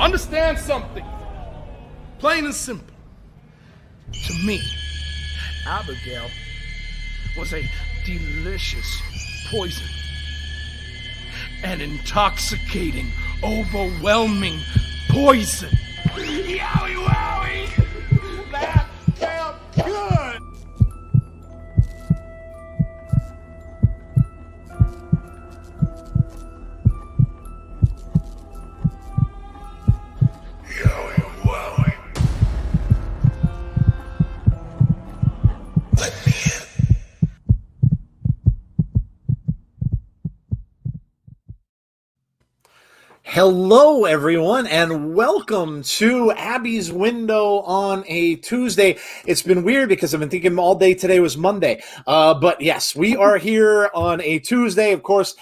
Understand something. Plain and simple. To me, Abigail was a delicious poison. An intoxicating, overwhelming poison. Yowie wowie! That felt good! Yowie wowie. Let me in. Hello, everyone, and welcome to Abby's Window on a Tuesday. It's been weird because I've been thinking all day today was Monday. But yes, we are here on a Tuesday. Of course,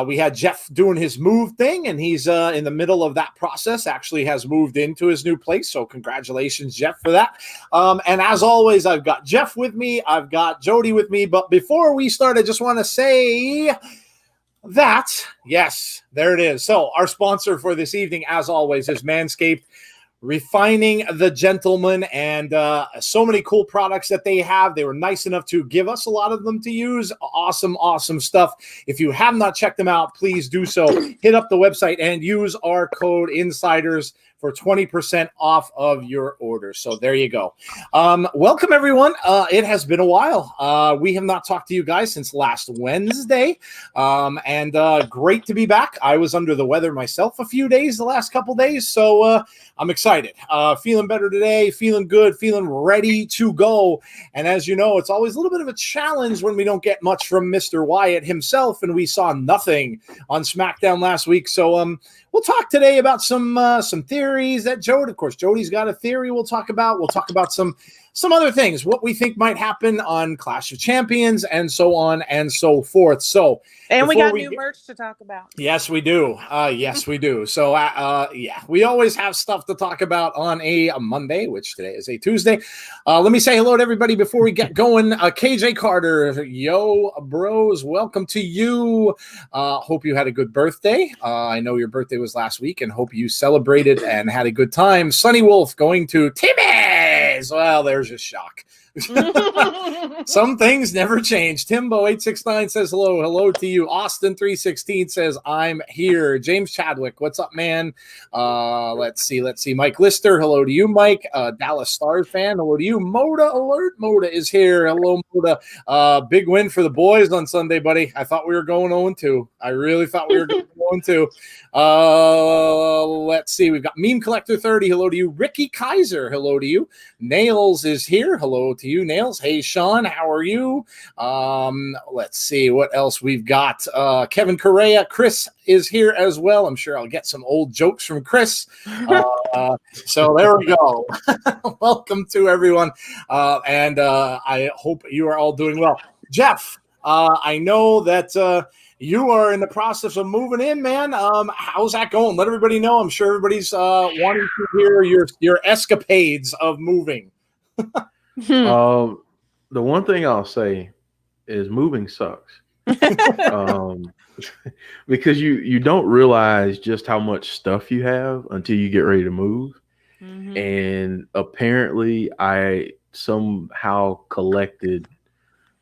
we had Jeff doing his move thing, and he's in the middle of that process. Actually has moved into his new place, so congratulations, Jeff, for that. And as always, I've got Jeff with me. I've got Jodie with me. But before we start, I just want to say that, yes, there it is. So our sponsor for this evening, as always, is Manscaped, refining the gentleman, and so many cool products that they have. They were nice enough to give us a lot of them to use. Awesome stuff. If you have not checked them out, please do so. Hit up the website and use our code INSIDERS for 20% off of your order. So there you go. Welcome, everyone. It has been a while. We have not talked to you guys since last Wednesday, and great to be back. I was under the weather myself a few days, the last couple days, so I'm excited. Feeling better today, feeling good, feeling ready to go. And as you know, it's always a little bit of a challenge when we don't get much from Mr. Wyatt himself, and we saw nothing on SmackDown last week. So we'll talk today about some theories that Jodie's got a theory we'll talk about. We'll talk about some other things, what we think might happen on Clash of Champions, and so on and so forth. So, and we got new merch to talk about. Yes, we do. Yes, we do. So, yeah, we always have stuff to talk about on a Monday, which today is a Tuesday. Let me say hello to everybody before we get going. KJ Carter, yo, bros, welcome to you. Hope you had a good birthday. I know your birthday was last week, and hope you celebrated and had a good time. Sunny Wolf going to Timmy's. Well, there's a shock. Some things never change. Timbo869 says hello to you. Austin316 says I'm here. James Chadwick, what's up, man? Let's see. Mike Lister, hello to you, Mike. Dallas Stars fan, hello to you. Moda alert, Moda is here. Hello, Moda. Big win for the boys on Sunday, buddy. I thought we were going 0-2. I really thought we were going 0-2. Let's see. We've got Meme Collector 30. Hello to you. Ricky Kaiser. Hello to you. Nails is here. Hello to you, Nails. Hey, Sean. How are you? Let's see what else we've got. Kevin Correa. Chris is here as well. I'm sure I'll get some old jokes from Chris. So there we go. Welcome to everyone. And I hope you are all doing well. Jeff, I know that you are in the process of moving in, man. How's that going? Let everybody know. I'm sure everybody's wanting to hear your escapades of moving. The one thing I'll say is moving sucks. Because you don't realize just how much stuff you have until you get ready to move. Mm-hmm. And apparently I somehow collected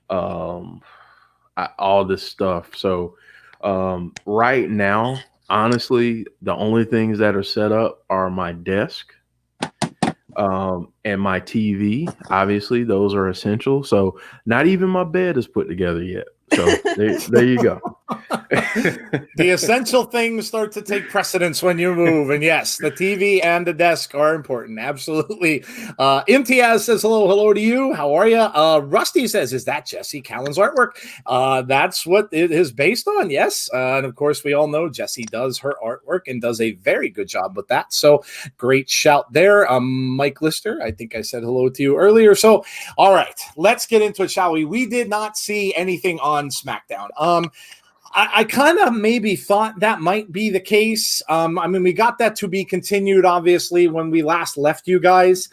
all this stuff. So right now, honestly, the only things that are set up are my desk and my TV. Obviously, those are essential. So not even my bed is put together yet. So there you go. The essential things start to take precedence when you move. And yes, the TV and the desk are important. Absolutely. Imtiaz says hello to you. How are you? Rusty says, is that Jesse Callan's artwork? That's what it is based on. Yes. And of course, we all know Jesse does her artwork and does a very good job with that. So great shout there. Mike Lister, I think I said hello to you earlier. So, all right, let's get into it, shall we? We did not see anything on SmackDown. I kind of maybe thought that might be the case. I mean, we got that to be continued, obviously, when we last left you guys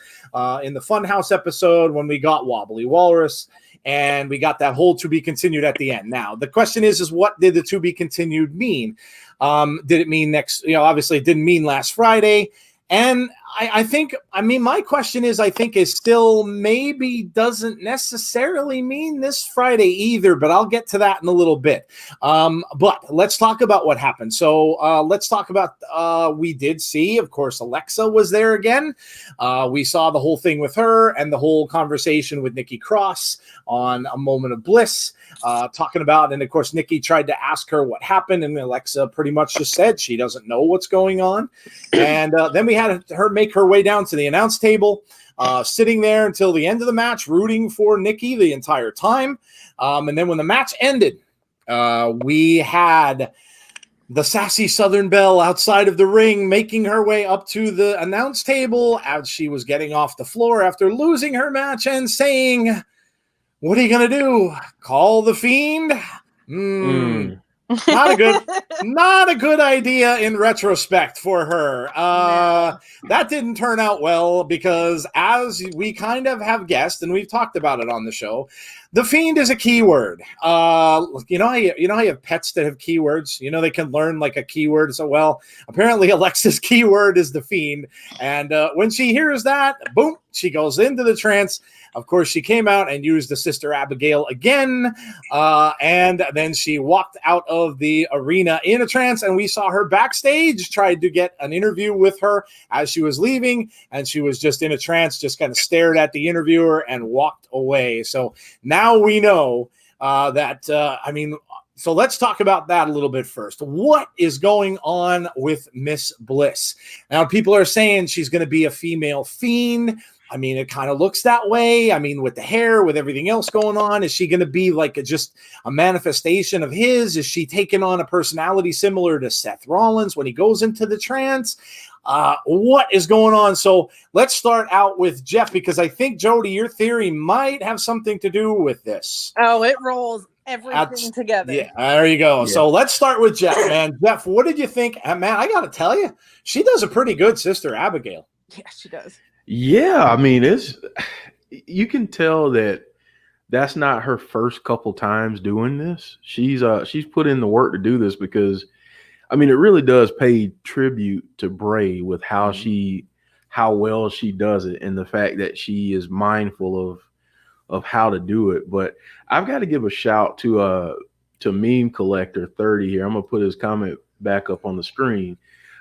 in the Funhouse episode, when we got Wobbly Walrus, and we got that whole to be continued at the end. Now, the question is what did the to be continued mean? Did it mean next, obviously it didn't mean last Friday. And I think, my question is, I think is still maybe doesn't necessarily mean this Friday either, but I'll get to that in a little bit. But let's talk about what happened. So let's talk about, we did see, of course, Alexa was there again. We saw the whole thing with her and the whole conversation with Nikki Cross on A Moment of Bliss, talking about, and of course, Nikki tried to ask her what happened, and Alexa pretty much just said she doesn't know what's going on. And then we had her make her way down to the announce table, sitting there until the end of the match, rooting for Nikki the entire time. And then when the match ended, we had the sassy Southern Belle outside of the ring making her way up to the announce table as she was getting off the floor after losing her match and saying, "What are you going to do? Call the Fiend?" Not a good idea in retrospect for her. That didn't turn out well because, as we kind of have guessed, and we've talked about it on the show, the Fiend is a keyword. You know how you have pets that have keywords? You know, they can learn like a keyword. So, well, apparently Alexa's keyword is the Fiend. And when she hears that, boom, she goes into the trance. Of course, she came out and used the Sister Abigail again. And then she walked out of the arena in a trance, and we saw her backstage, tried to get an interview with her as she was leaving, and she was just in a trance, just kind of stared at the interviewer and walked away. So now we know that, so let's talk about that a little bit first. What is going on with Miss Bliss? Now, people are saying she's going to be a female Fiend. I mean, it kind of looks that way. I mean, with the hair, with everything else going on, is she going to be like just a manifestation of his? Is she taking on a personality similar to Seth Rollins when he goes into the trance? What is going on? So let's start out with Jeff, because I think, Jodie, your theory might have something to do with this. Oh, it rolls everything together. Yeah, there you go. Yeah. So let's start with Jeff, man. Jeff, what did you think? Man, I got to tell you, she does a pretty good Sister Abigail. Yeah, she does. Yeah, I mean, you can tell that that's not her first couple times doing this. She's put in the work to do this because, I mean, it really does pay tribute to Bray with how well she does it, and the fact that she is mindful of how to do it. But I've got to give a shout to Meme Collector 30 here. I'm gonna put his comment back up on the screen.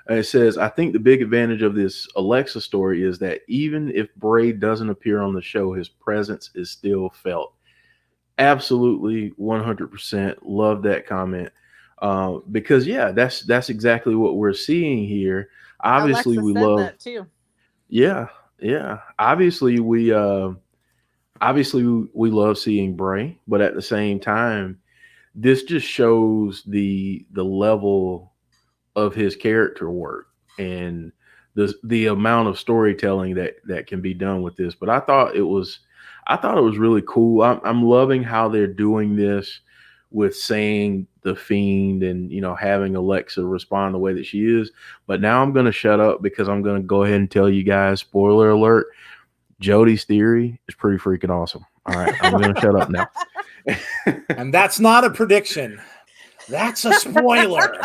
It says, "I think the big advantage of this Alexa story is that even if Bray doesn't appear on the show, his presence is still felt." Absolutely, 100%. Love that comment. Because that's exactly what we're seeing here. Obviously, Alexa we said love that too. Yeah. Obviously, we love seeing Bray, but at the same time, this just shows the level of his character work and the amount of storytelling that can be done with this. But I thought it was really cool. I'm loving how they're doing this with saying the Fiend and, having Alexa respond the way that she is. But now I'm going to shut up because I'm going to go ahead and tell you guys, spoiler alert, Jodie's theory is pretty freaking awesome. All right, I'm going to shut up now. And that's not a prediction. That's a spoiler.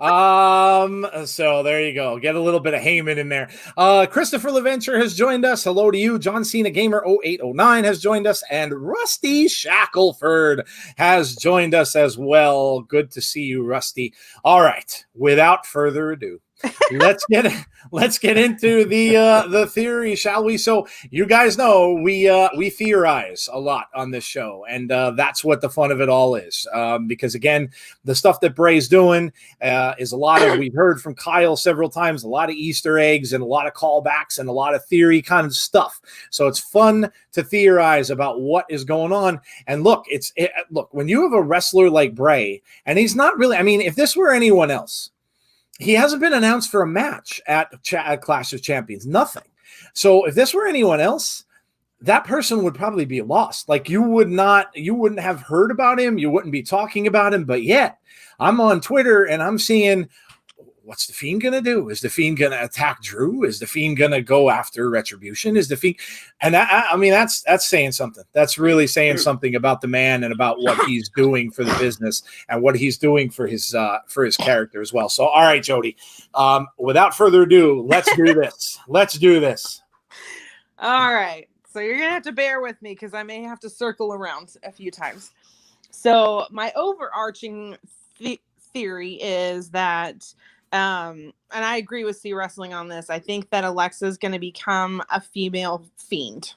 So there you go. Get a little bit of Heyman in there. Christopher LaVenture has joined us. Hello to you. John Cena Gamer 0809 has joined us, and Rusty Shackelford has joined us as well. Good to see you, Rusty. All right. Without further ado, let's get into the theory, shall we? So you guys know we theorize a lot on this show, and that's what the fun of it all is. Because again, the stuff that Bray's doing is a lot of, we've heard from Kyle several times, a lot of Easter eggs and a lot of callbacks and a lot of theory kind of stuff. So it's fun to theorize about what is going on. And look, when you have a wrestler like Bray, and he's not really, I mean, if this were anyone else, he hasn't been announced for a match at Clash of Champions. Nothing. So if this were anyone else, that person would probably be lost. Like you wouldn't have heard about him. You wouldn't be talking about him. But yet I'm on Twitter and I'm seeing, what's the Fiend going to do? Is the Fiend going to attack Drew? Is the Fiend going to go after Retribution? Is the Fiend? And I mean, that's saying something. That's really saying something about the man and about what he's doing for the business and what he's doing for his character as well. So, all right, Jodie, without further ado, let's do this. Let's do this. All right. So you're going to have to bear with me because I may have to circle around a few times. So my overarching theory is that, and I agree with C Wrestling on this, I think that Alexa is going to become a female Fiend.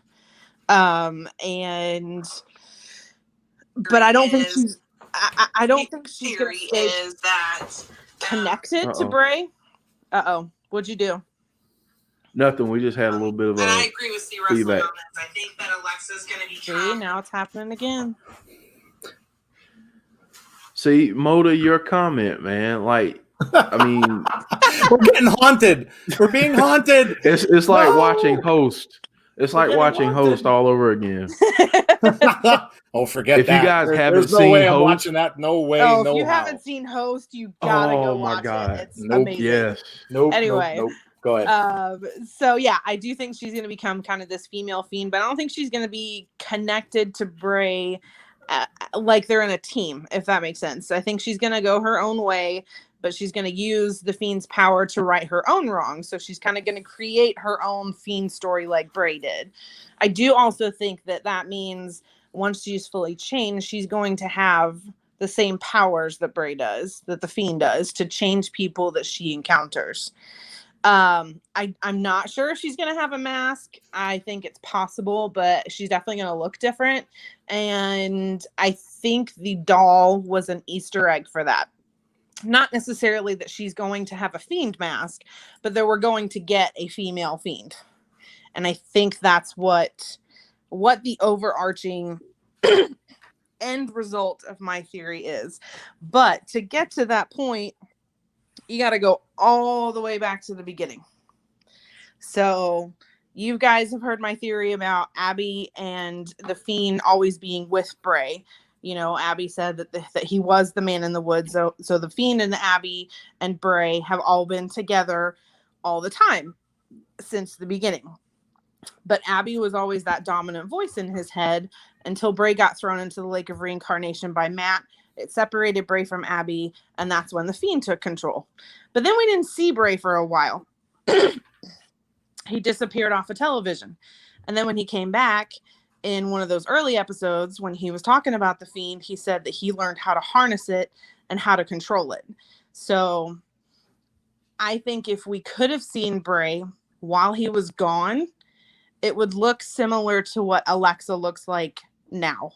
But I don't think she's, I don't think she's going to stay connected to Bray. What'd you do? Nothing. We just had a little bit of I agree with C Wrestling feedback. on this. I think that Alexa's going to be. See, now it's happening again. See, Moda, your comment, man. Like, I mean, we're getting haunted. We're being haunted. It's like watching Host. It's like watching Host all over again. Oh, forget if that. You guys haven't there's no seen way Host, I'm watching that. No way. Oh, no if you how. haven't seen Host, you gotta go watch it. It's amazing. Yes. Nope. Anyway. Nope. Go ahead. So yeah, I do think she's going to become kind of this female Fiend, but I don't think she's going to be connected to Bray like they're in a team, if that makes sense. I think she's going to go her own way, but she's going to use the Fiend's power to right her own wrongs. So she's kind of going to create her own Fiend story like Bray did. I do also think that that means once she's fully changed, she's going to have the same powers that Bray does, that the Fiend does, to change people that she encounters. I'm not sure if she's going to have a mask. I think it's possible, but she's definitely going to look different. And I think the doll was an Easter egg for that. Not necessarily that she's going to have a Fiend mask, but that we're going to get a female Fiend. And I think that's what the overarching end result of my theory is. But to get to that point, you got to go all the way back to the beginning. So you guys have heard my theory about Abby and the Fiend always being with Bray. You know, Abby said that he was the man in the woods. So the Fiend and Abby and Bray have all been together all the time since the beginning. But Abby was always that dominant voice in his head until Bray got thrown into the Lake of Reincarnation by Matt. It separated Bray from Abby, and that's when the Fiend took control. But then we didn't see Bray for a while. He disappeared off of television. And then when he came back in one of those early episodes, when he was talking about the Fiend, he said that he learned how to harness it and how to control it. So I think if we could have seen Bray while he was gone, it would look similar to what Alexa looks like now.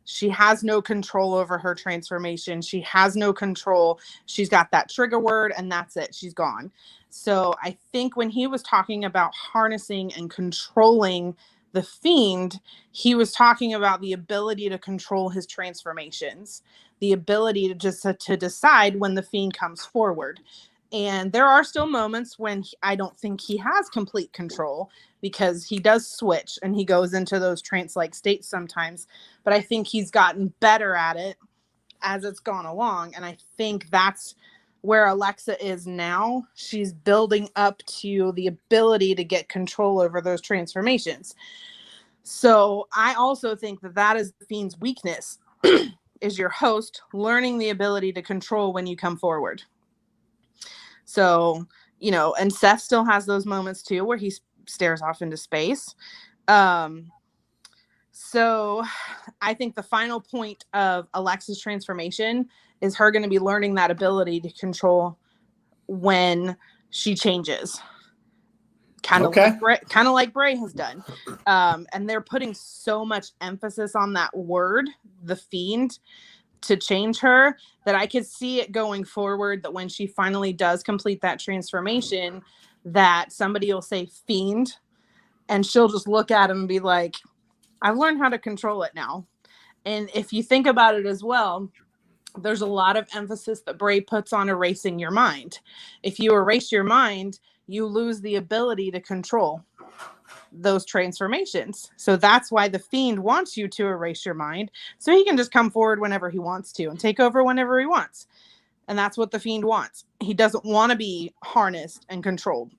She has no control over her transformation. She has no control. She's got that trigger word and that's it. She's gone. So I think when he was talking about harnessing and controlling the Fiend, he was talking about the ability to control his transformations, the ability to just to decide when the Fiend comes forward. And there are still moments when I don't think he has complete control because he does switch and he goes into those trance-like states sometimes. But I think he's gotten better at it as it's gone along. And I think that's where Alexa is now. She's building up to the ability to get control over those transformations. So I also think that that is the Fiend's weakness, is your host learning the ability to control when you come forward. So, you know, and Seth still has those moments too where he stares off into space. So I think the final point of Alexa's transformation is her going to be learning that ability to control when she changes. Kind of like Bray has done. And they're putting so much emphasis on that word, the Fiend, to change her, that I could see it going forward, that when she finally does complete that transformation, that somebody will say Fiend and she'll just look at him and be like, I've learned how to control it now. And if you think about it as well, there's a lot of emphasis that Bray puts on erasing your mind. If you erase your mind, you lose the ability to control those transformations. So that's why the Fiend wants you to erase your mind, so he can just come forward whenever he wants to and take over whenever he wants. And that's what the Fiend wants. He doesn't want to be harnessed and controlled.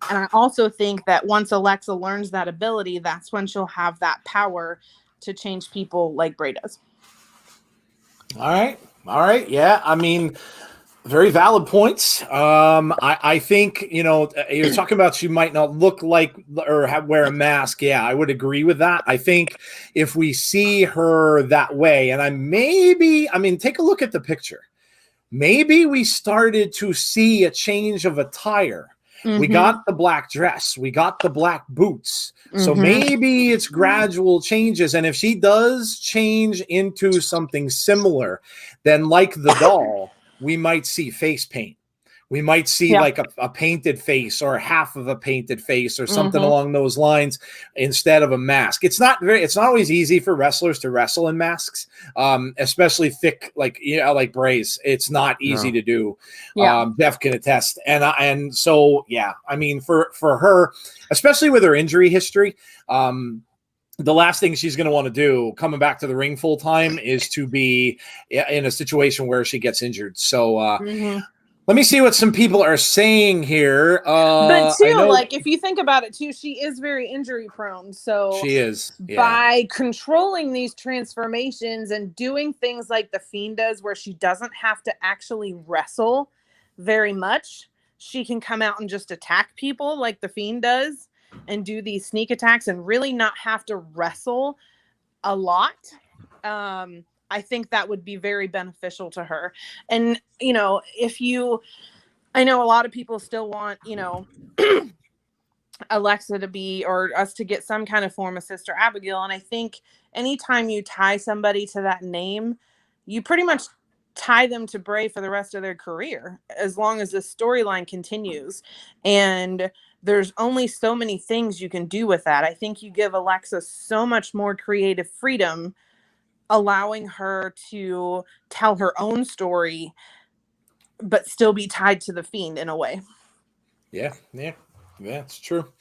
And I also think that once Alexa learns that ability, that's when she'll have that power to change people like Bray does. All right. Yeah, I mean, very valid points. I think, you're talking about she might not look like or wear a mask. Yeah, I would agree with that. I think if we see her that way, and take a look at the picture. Maybe we started to see a change of attire. Mm-hmm. We got the black dress. We got the black boots. Mm-hmm. So maybe it's gradual changes. And if she does change into something similar, then like the doll, we might see face paint. We might see like a painted face or half of a painted face or something along those lines instead of a mask. It's not always easy for wrestlers to wrestle in masks, especially thick, like Brays. It's not easy to do. Yeah. Jeff can attest. And so, I mean, for her, especially with her injury history, the last thing she's going to want to do coming back to the ring full time is to be in a situation where she gets injured. So, let me see what some people are saying here. But too, like if you think about it too, she is very injury prone. So she is. By controlling these transformations and doing things like the Fiend does, where she doesn't have to actually wrestle very much, she can come out and just attack people like the Fiend does and do these sneak attacks and really not have to wrestle a lot. I think that would be very beneficial to her. And, I know a lot of people still want, Alexa to be, or us to get some kind of form of Sister Abigail. And I think anytime you tie somebody to that name, you pretty much tie them to Bray for the rest of their career, as long as the storyline continues. And there's only so many things you can do with that. I think you give Alexa so much more creative freedom, allowing her to tell her own story, but still be tied to the Fiend in a way. Yeah, it's true.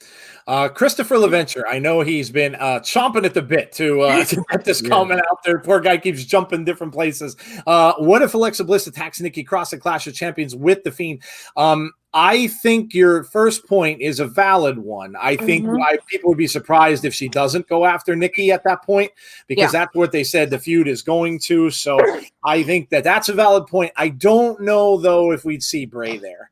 Christopher LaVenture, I know he's been chomping at the bit to get this comment out there. Poor guy keeps jumping different places. What if Alexa Bliss attacks Nikki Cross at Clash of Champions with the Fiend? I think your first point is a valid one. I think people would be surprised if she doesn't go after Nikki at that point, because that's what they said the feud is going to. So I think that's a valid point. I don't know, though, if we'd see Bray there.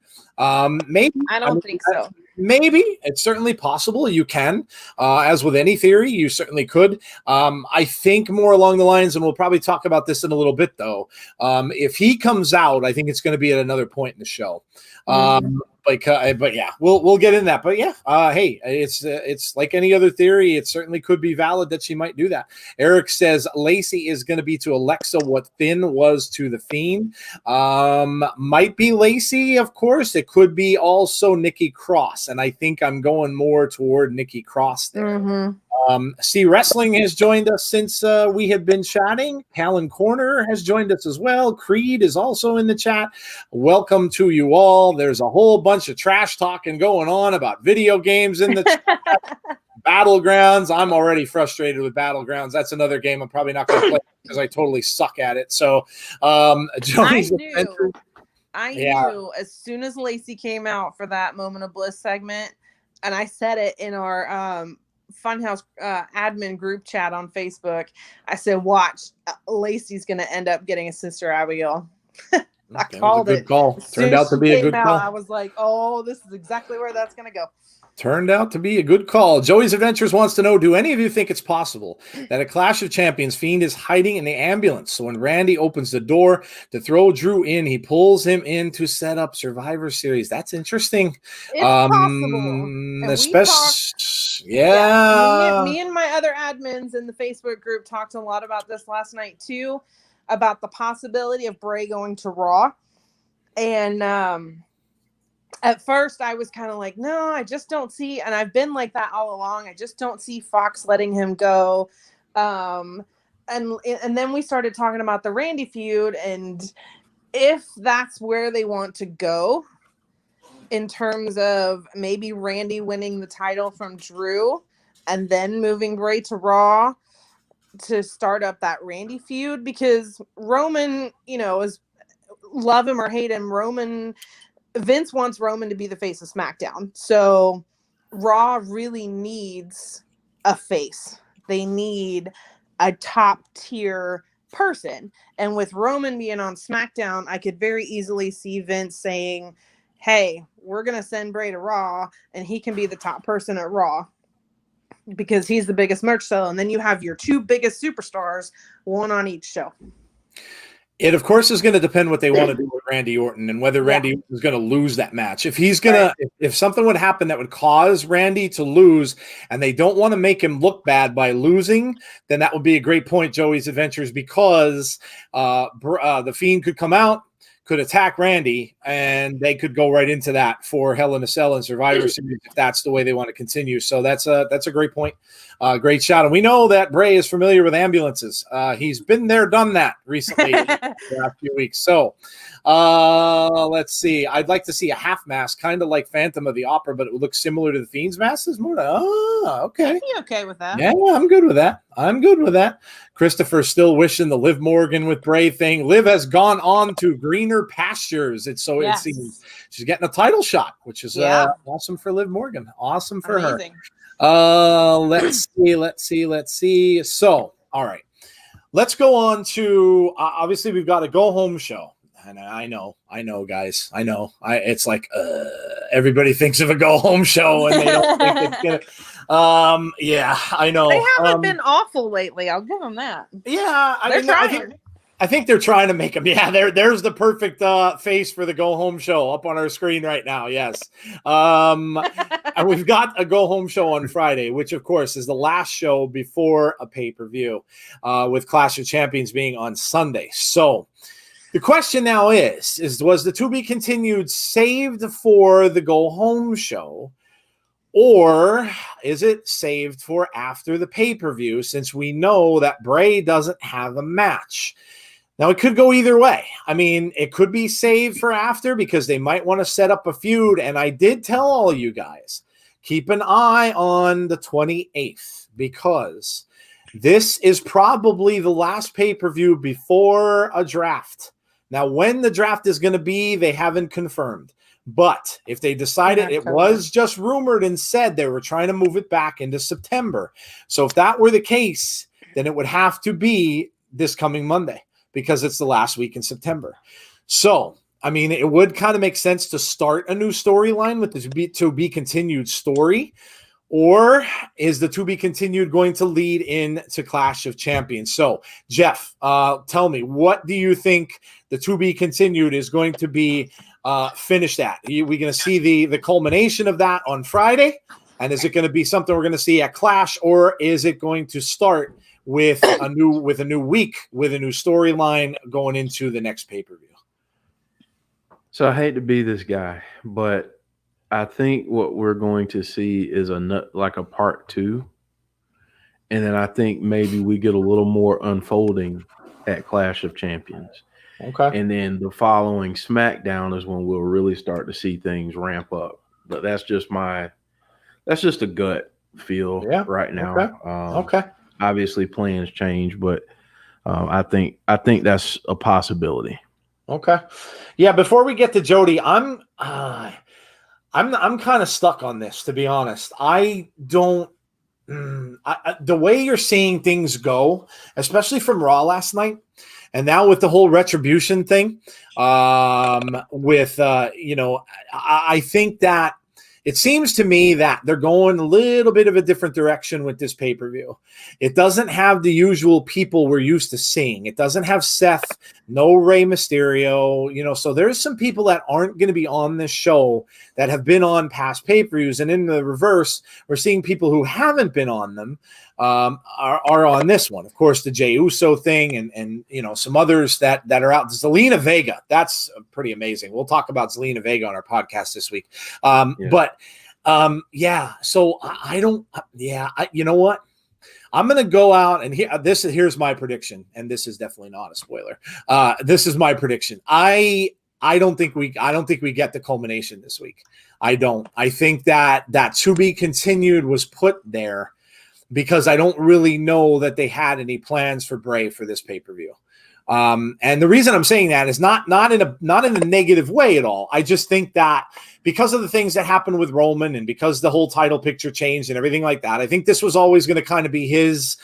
Maybe. I don't think so. Maybe. It's certainly possible. You can. As with any theory, you certainly could. I think more along the lines, and we'll probably talk about this in a little bit, though. If he comes out, I think it's going to be at another point in the show. But yeah, we'll get in that. But yeah, hey, it's like any other theory. It certainly could be valid that she might do that. Eric says Lacey is going to be to Alexa what Finn was to the Fiend. Might be Lacey, of course. It could be also Nikki Cross, and I think I'm going more toward Nikki Cross there. See Wrestling has joined us since we have been chatting. Callan Corner has joined us as well. Creed is also in the chat. Welcome to you all. There's a whole bunch of trash talking going on about video games in the chat. Battlegrounds. I'm already frustrated with Battlegrounds. That's another game I'm probably not going to play because I totally suck at it. So, I knew as soon as Lacey came out for that Moment of Bliss segment, and I said it in our Funhouse admin group chat on Facebook. I said, watch, Lacey's going to end up getting a Sister Abigail. I called it. Call. Turned out to be a good call. I was like, oh, this is exactly where that's going to go. Turned out to be a good call. Joey's Adventures wants to know, do any of you think it's possible that a Clash of Champions Fiend is hiding in the ambulance? So when Randy opens the door to throw Drew in, he pulls him in to set up Survivor Series. That's interesting. It's possible. Especially, Me and my other admins in the Facebook group talked a lot about this last night too, about the possibility of Bray going to Raw. And at first I was kind of like, no, I just don't see, and I've been like that all along. I just don't see Fox letting him go. And then we started talking about the Randy feud, and if that's where they want to go in terms of maybe Randy winning the title from Drew and then moving Bray to Raw to start up that Randy feud, because Roman, love him or hate him, Vince wants Roman to be the face of SmackDown. So Raw really needs a face. They need a top tier person. And with Roman being on SmackDown, I could very easily see Vince saying, hey, we're going to send Bray to Raw and he can be the top person at Raw because he's the biggest merch seller. And then you have your two biggest superstars, one on each show. It, of course, is going to depend what they want to do with Randy Orton and whether Randy Orton is going to lose that match. If he's going to, if something would happen that would cause Randy to lose and they don't want to make him look bad by losing, then that would be a great point, Joey's Adventures, because the Fiend could come out, could attack Randy, and they could go right into that for Hell in a Cell and Survivor Series if that's the way they want to continue. So that's a great point. Great shot. And we know that Bray is familiar with ambulances. He's been there, done that recently in the last few weeks. So let's see. I'd like to see a half mask, kind of like Phantom of the Opera, but it would look similar to the Fiend's mask. Is more okay. I'd be okay with that. Yeah, I'm good with that. Christopher's still wishing the Liv Morgan with Bray thing. Liv has gone on to greener pastures. It seems she's getting a title shot, which is awesome for Liv Morgan. Awesome for Amazing. her. Let's see. So, all right. Let's go on to obviously we've got a go home show. And I know, guys. I know. It's like everybody thinks of a go home show and they don't think it's gonna. Yeah, I know. They haven't been awful lately. I'll give them that. Yeah, they're trying. I think they're trying to make them. Yeah, there's the perfect face for the go home show up on our screen right now. Yes, and we've got a go home show on Friday, which of course is the last show before a pay-per-view, with Clash of Champions being on Sunday. So the question now is was the to be continued saved for the go home show? Or is it saved for after the pay-per-view, since we know that Bray doesn't have a match? Now, it could go either way. I mean, it could be saved for after because they might want to set up a feud. And I did tell all you guys, keep an eye on the 28th because this is probably the last pay-per-view before a draft. Now, when the draft is going to be, they haven't confirmed. But if they decided it was just rumored and said they were trying to move it back into September. So if that were the case, then it would have to be this coming Monday because it's the last week in September. So, I mean, it would kind of make sense to start a new storyline with the to be continued story. Or is the to be continued going to lead into Clash of Champions? So, Jeff, tell me, what do you think the to be continued is going to be finished at? Are we going to see the culmination of that on Friday? And is it going to be something we're going to see at Clash, or is it going to start with a new week with a new storyline going into the next pay-per-view? So I hate to be this guy, but I think what we're going to see is like a part 2. And then I think maybe we get a little more unfolding at Clash of Champions. Okay. And then the following SmackDown is when we'll really start to see things ramp up. But that's just a gut feel right now. Okay. Obviously plans change, but I think that's a possibility. Okay. Yeah, before we get to Jodie, I'm kind of stuck on this, to be honest. I don't the way you're seeing things go, especially from Raw last night, and now with the whole Retribution thing, I think that it seems to me that they're going a little bit of a different direction with this pay-per-view. It doesn't have the usual people we're used to seeing. It doesn't have Seth, no Rey Mysterio, so there's some people that aren't going to be on this show that have been on past pay-per-views. And in the reverse, we're seeing people who haven't been on them are on this one. Of course, the Jey Uso thing and some others that are out. Zelina Vega, that's pretty amazing. We'll talk about Zelina Vega on our podcast this week. So I don't, you know what? I'm going to go out and here's my prediction. And this is definitely not a spoiler. This is my prediction. I don't think we get the culmination this week. I don't. I think that to be continued was put there because I don't really know that they had any plans for Bray for this pay-per-view. And the reason I'm saying that is not in a negative way at all. I just think that because of the things that happened with Roman and because the whole title picture changed and everything like that, I think this was always going to kind of be his,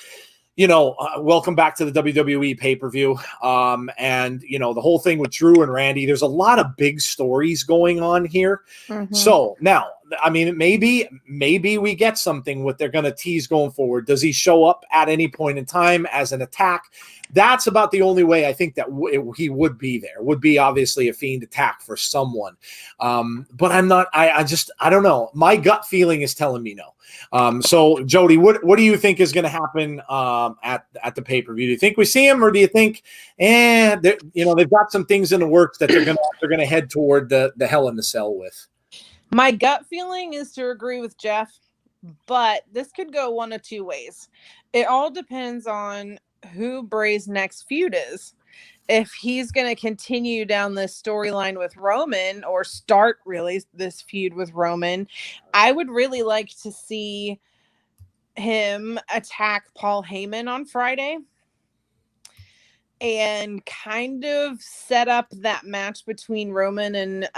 welcome back to the WWE pay-per-view. And, the whole thing with Drew and Randy, there's a lot of big stories going on here. Mhm. So now, I mean, maybe we get something what they're going to tease going forward. Does he show up at any point in time as an attack? That's about the only way I think that he would be there. Would be obviously a Fiend attack for someone. But I'm not. I don't know. My gut feeling is telling me no. So Jodie, what do you think is going to happen at the pay-per-view? Do you think we see him, or do you think, they've got some things in the works that they're going to head toward the Hell in the Cell with? My gut feeling is to agree with Jeff, but this could go one of two ways. It all depends on who Bray's next feud is. If he's going to continue down this storyline with Roman or start really this feud with Roman, I would really like to see him attack Paul Heyman on Friday and kind of set up that match between Roman and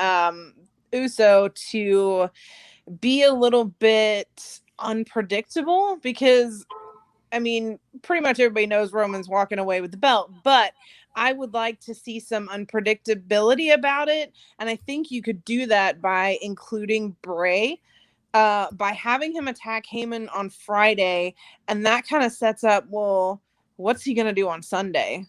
Uso to be a little bit unpredictable, because I mean, pretty much everybody knows Roman's walking away with the belt, but I would like to see some unpredictability about it. And I think you could do that by including Bray, by having him attack Heyman on Friday. And that kind of sets up, well, what's he going to do on Sunday?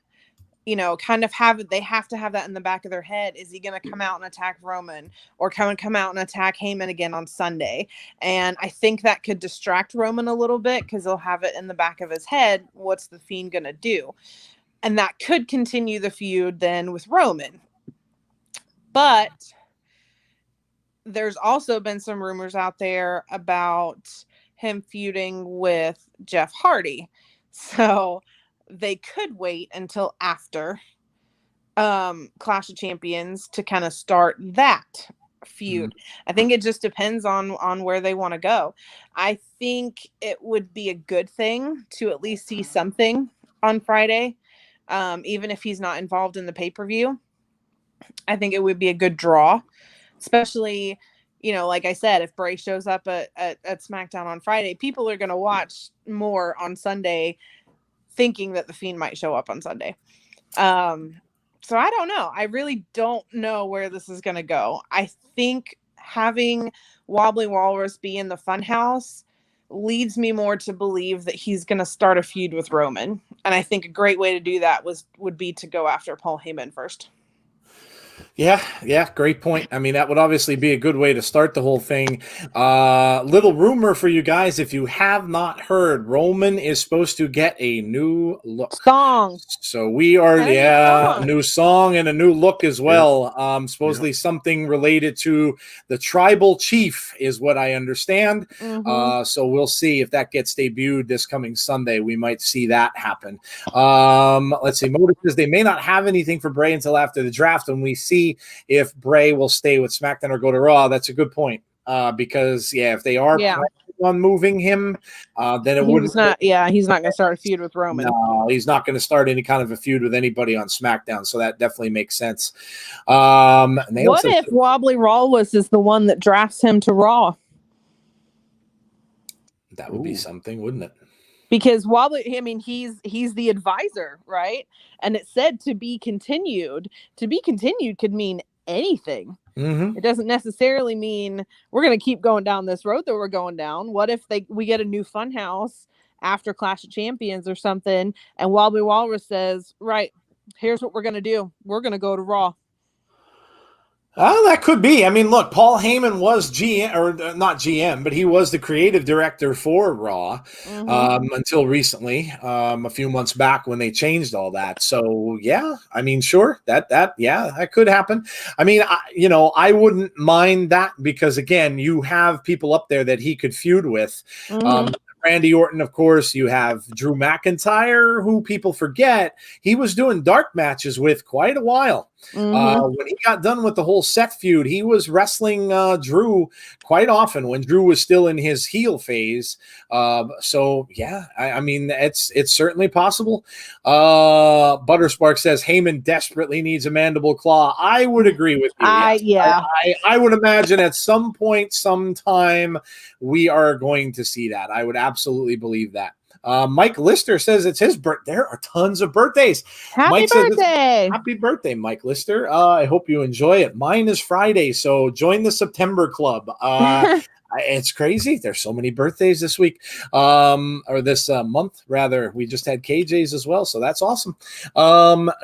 Kind of they have to have that in the back of their head. Is he going to come out and attack Roman, or come out and attack Heyman again on Sunday? And I think that could distract Roman a little bit, because he'll have it in the back of his head. What's the Fiend going to do? And that could continue the feud then with Roman. But there's also been some rumors out there about him feuding with Jeff Hardy. So they could wait until after Clash of Champions to kind of start that feud. I think it just depends on where they want to go. I think it would be a good thing to at least see something on Friday, even if he's not involved in the pay-per-view. I think it would be a good draw, especially, like I said, if Bray shows up at SmackDown on Friday, people are going to watch more on Sunday thinking that the Fiend might show up on Sunday. So I don't know. I really don't know where this is going to go. I think having Wobbly Walrus be in the Funhouse leads me more to believe that he's going to start a feud with Roman. And I think a great way to do that would be to go after Paul Heyman first. Yeah, great point. I mean, that would obviously be a good way to start the whole thing. Little rumor for you guys, if you have not heard, Roman is supposed to get a new look. Song. So we are, a new song and a new look as well. Supposedly something related to the tribal chief is what I understand. Mm-hmm. So we'll see if that gets debuted this coming Sunday. We might see that happen. Let's see. Motive says they may not have anything for Bray until after the draft, when we see if Bray will stay with SmackDown or go to Raw. That's a good point. Because if they are planning on moving him, then it wouldn't. He's not going to start a feud with Roman. No, he's not going to start any kind of a feud with anybody on SmackDown. So that definitely makes sense. What if Wobbly Walrus is the one that drafts him to Raw? That would be something, wouldn't it? Because Wobbly, he's the advisor, right? And it said to be continued. To be continued could mean anything. Mm-hmm. It doesn't necessarily mean we're going to keep going down this road that we're going down. What if we get a new Funhouse after Clash of Champions or something, and Wobbly Walrus says, right, here's what we're going to do. We're going to go to Raw. That could be. I mean, look, Paul Heyman was GM, or not GM, but he was the creative director for Raw until recently, a few months back when they changed all that. So, yeah, I mean, sure, that could happen. I mean, I wouldn't mind that, because, again, you have people up there that he could feud with. Randy Orton, of course. You have Drew McIntyre, who people forget he was doing dark matches with quite a while. When he got done with the whole Seth feud, he was wrestling Drew quite often when Drew was still in his heel phase. So yeah, I mean, it's certainly possible. Butterspark says Heyman desperately needs a mandible claw. I would agree with you. I would imagine at some point, sometime, we are going to see that. I would absolutely believe that. Mike Lister says it's his birthday. There are tons of birthdays. Happy birthday. Happy birthday, Mike Lister. I hope you enjoy it. Mine is Friday, so join the September club. It's crazy. There's so many birthdays this week, or this month, rather. We just had KJ's as well, so that's awesome.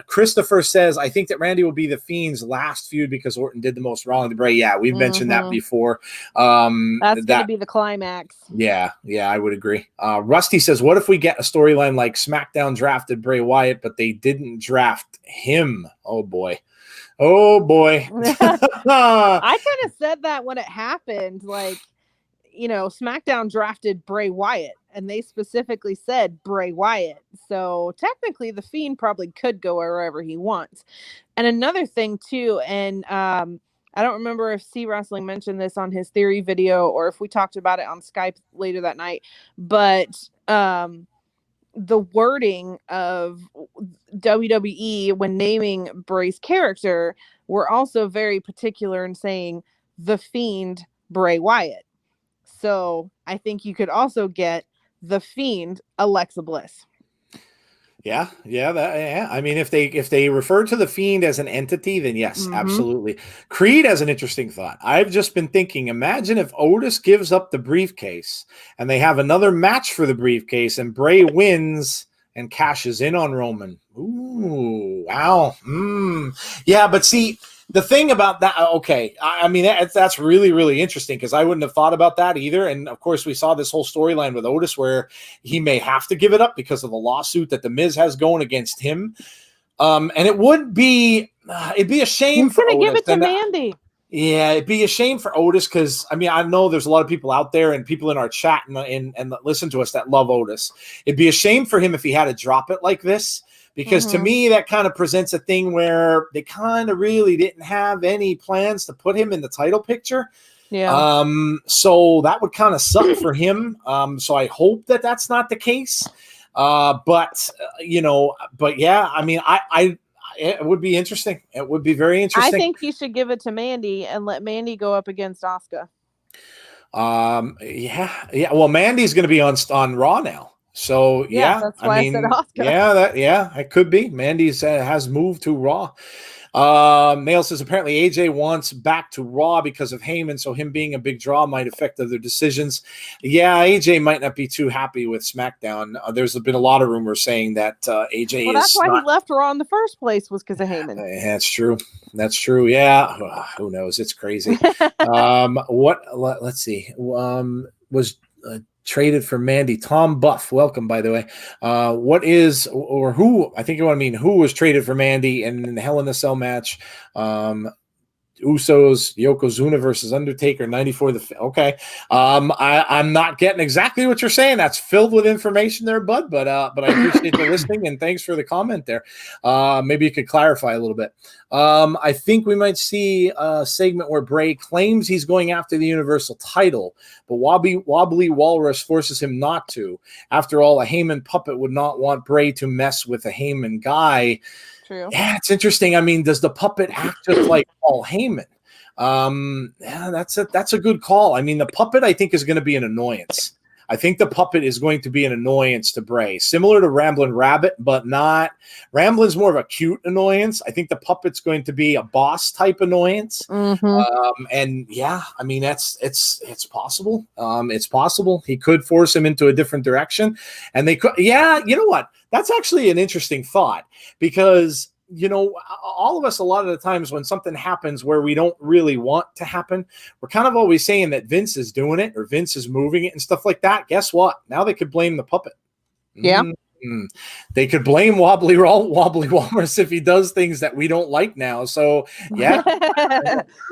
Christopher says, I think that Randy will be the Fiend's last feud because Orton did the most wrong to Bray. Yeah, we've mentioned that before. That's going to be the climax. Yeah, I would agree. Rusty says, what if we get a storyline like SmackDown drafted Bray Wyatt, but they didn't draft him? Oh, boy. I kind of said that when it happened. Like, SmackDown drafted Bray Wyatt, and they specifically said Bray Wyatt. So technically, the Fiend probably could go wherever he wants. And another thing, too, and I don't remember if C Wrestling mentioned this on his theory video or if we talked about it on Skype later that night, but the wording of WWE when naming Bray's character were also very particular in saying the Fiend Bray Wyatt. So I think you could also get the Fiend Alexa Bliss. Yeah. I mean, if they refer to the Fiend as an entity, then yes, absolutely. Creed has an interesting thought. I've just been thinking, imagine if Otis gives up the briefcase and they have another match for the briefcase and Bray wins and cashes in on Roman. Ooh, wow. Yeah, but see, the thing about that, okay, I mean, that's really, really interesting because I wouldn't have thought about that either. And of course, we saw this whole storyline with Otis where he may have to give it up because of the lawsuit that the Miz has going against him. And it would be, it'd be a shame. He's going to give it to Mandy. Yeah, it'd be a shame for Otis because, I mean, I know there's a lot of people out there and people in our chat and listen to us that love Otis. It'd be a shame for him if he had to drop it like this. Because to me, that kind of presents a thing where they kind of really didn't have any plans to put him in the title picture. Yeah. So that would kind of suck for him. So I hope that that's not the case. But yeah, I mean, it would be interesting. It would be very interesting. I think you should give it to Mandy and let Mandy go up against Asuka. Yeah. Well, Mandy's going to be on Raw now. So yeah, that's why I said Yeah, Asuka. it could be. Mandy's has moved to Raw. Nail says apparently AJ wants back to Raw because of Heyman, so him being a big draw might affect other decisions. Yeah, AJ might not be too happy with SmackDown. There's been a lot of rumors saying that AJ well, that's why he left Raw in the first place was because of Heyman. That's true. Yeah, who knows? It's crazy. Let's see. Was traded for Mandy. Tom Buff, welcome, by the way. What is, or who, I think you want to mean who was traded for Mandy in the Hell in a Cell match? Usos, Yokozuna versus Undertaker, 94. Okay. I'm not getting exactly what you're saying. That's filled with information there, bud, but I appreciate the listening and thanks for the comment there. Maybe you could clarify a little bit. I think we might see a segment where Bray claims he's going after the Universal title, but Wobbly Walrus forces him not to. After all, a Heyman puppet would not want Bray to mess with a Heyman guy. True. Yeah, it's interesting. I mean, does the puppet act just like Paul Heyman? Yeah, that's a good call. I mean, the puppet, I think, is going to be an annoyance. I think the puppet is going to be an annoyance to Bray, similar to Ramblin' Rabbit, but not. Ramblin's more of a cute annoyance. I think the puppet's going to be a boss type annoyance. And yeah, I mean, it's possible. It's possible he could force him into a different direction, and they could. Yeah, you know what? That's actually an interesting thought because, you know, all of us, a lot of the times when something happens where we don't really want to happen, we're kind of always saying that Vince is doing it or Vince is moving it and stuff like that. Guess what? Now they could blame the puppet. Yeah. They could blame Wobbly Walrus if he does things that we don't like now. So yeah,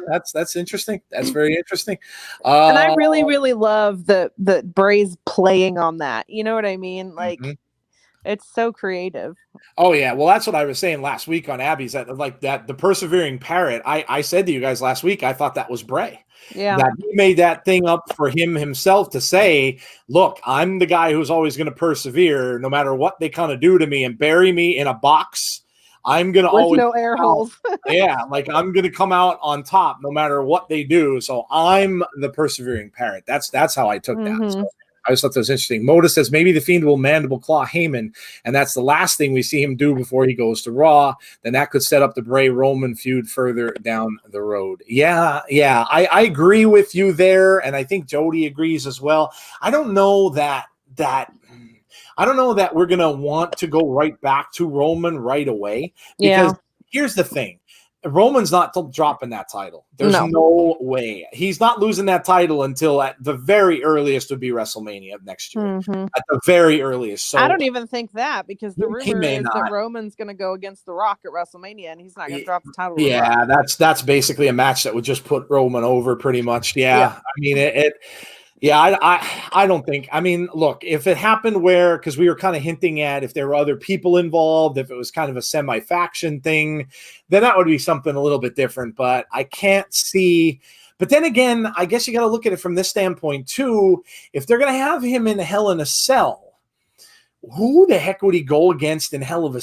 that's interesting. That's very interesting. And I really, really love the Brays playing on that. You know what I mean? Like, it's so creative. Oh yeah, well that's what I was saying last week on Abby's that the persevering parrot. I said to you guys last week I thought that was Bray. Yeah, that he made that thing up for himself to say, look, I'm the guy who's always going to persevere no matter what they kind of do to me and bury me in a box. I'm going to always no air holes. Yeah, like I'm going to come out on top no matter what they do. So I'm the persevering parrot. That's how I took that. So I just thought that was interesting. Moda says maybe the Fiend will mandible claw Heyman, and that's the last thing we see him do before he goes to Raw. Then that could set up the Bray Roman feud further down the road. Yeah, I agree with you there, and I think Jodie agrees as well. I don't know that we're gonna want to go right back to Roman right away because here's the thing. Roman's not dropping that title. There's no way. He's not losing that title until at the very earliest would be WrestleMania of next year. At the very earliest. So I don't even think that because the rumor is that Roman's going to go against The Rock at WrestleMania and he's not going to drop the title. Yeah, that's basically a match that would just put Roman over pretty much. Yeah. I mean, I don't think. I mean, look, if it happened because we were kind of hinting at if there were other people involved, if it was kind of a semi-faction thing, then that would be something a little bit different. But I can't see. But then again, I guess you got to look at it from this standpoint too. If they're going to have him in Hell in a Cell, who the heck would he go against in Hell in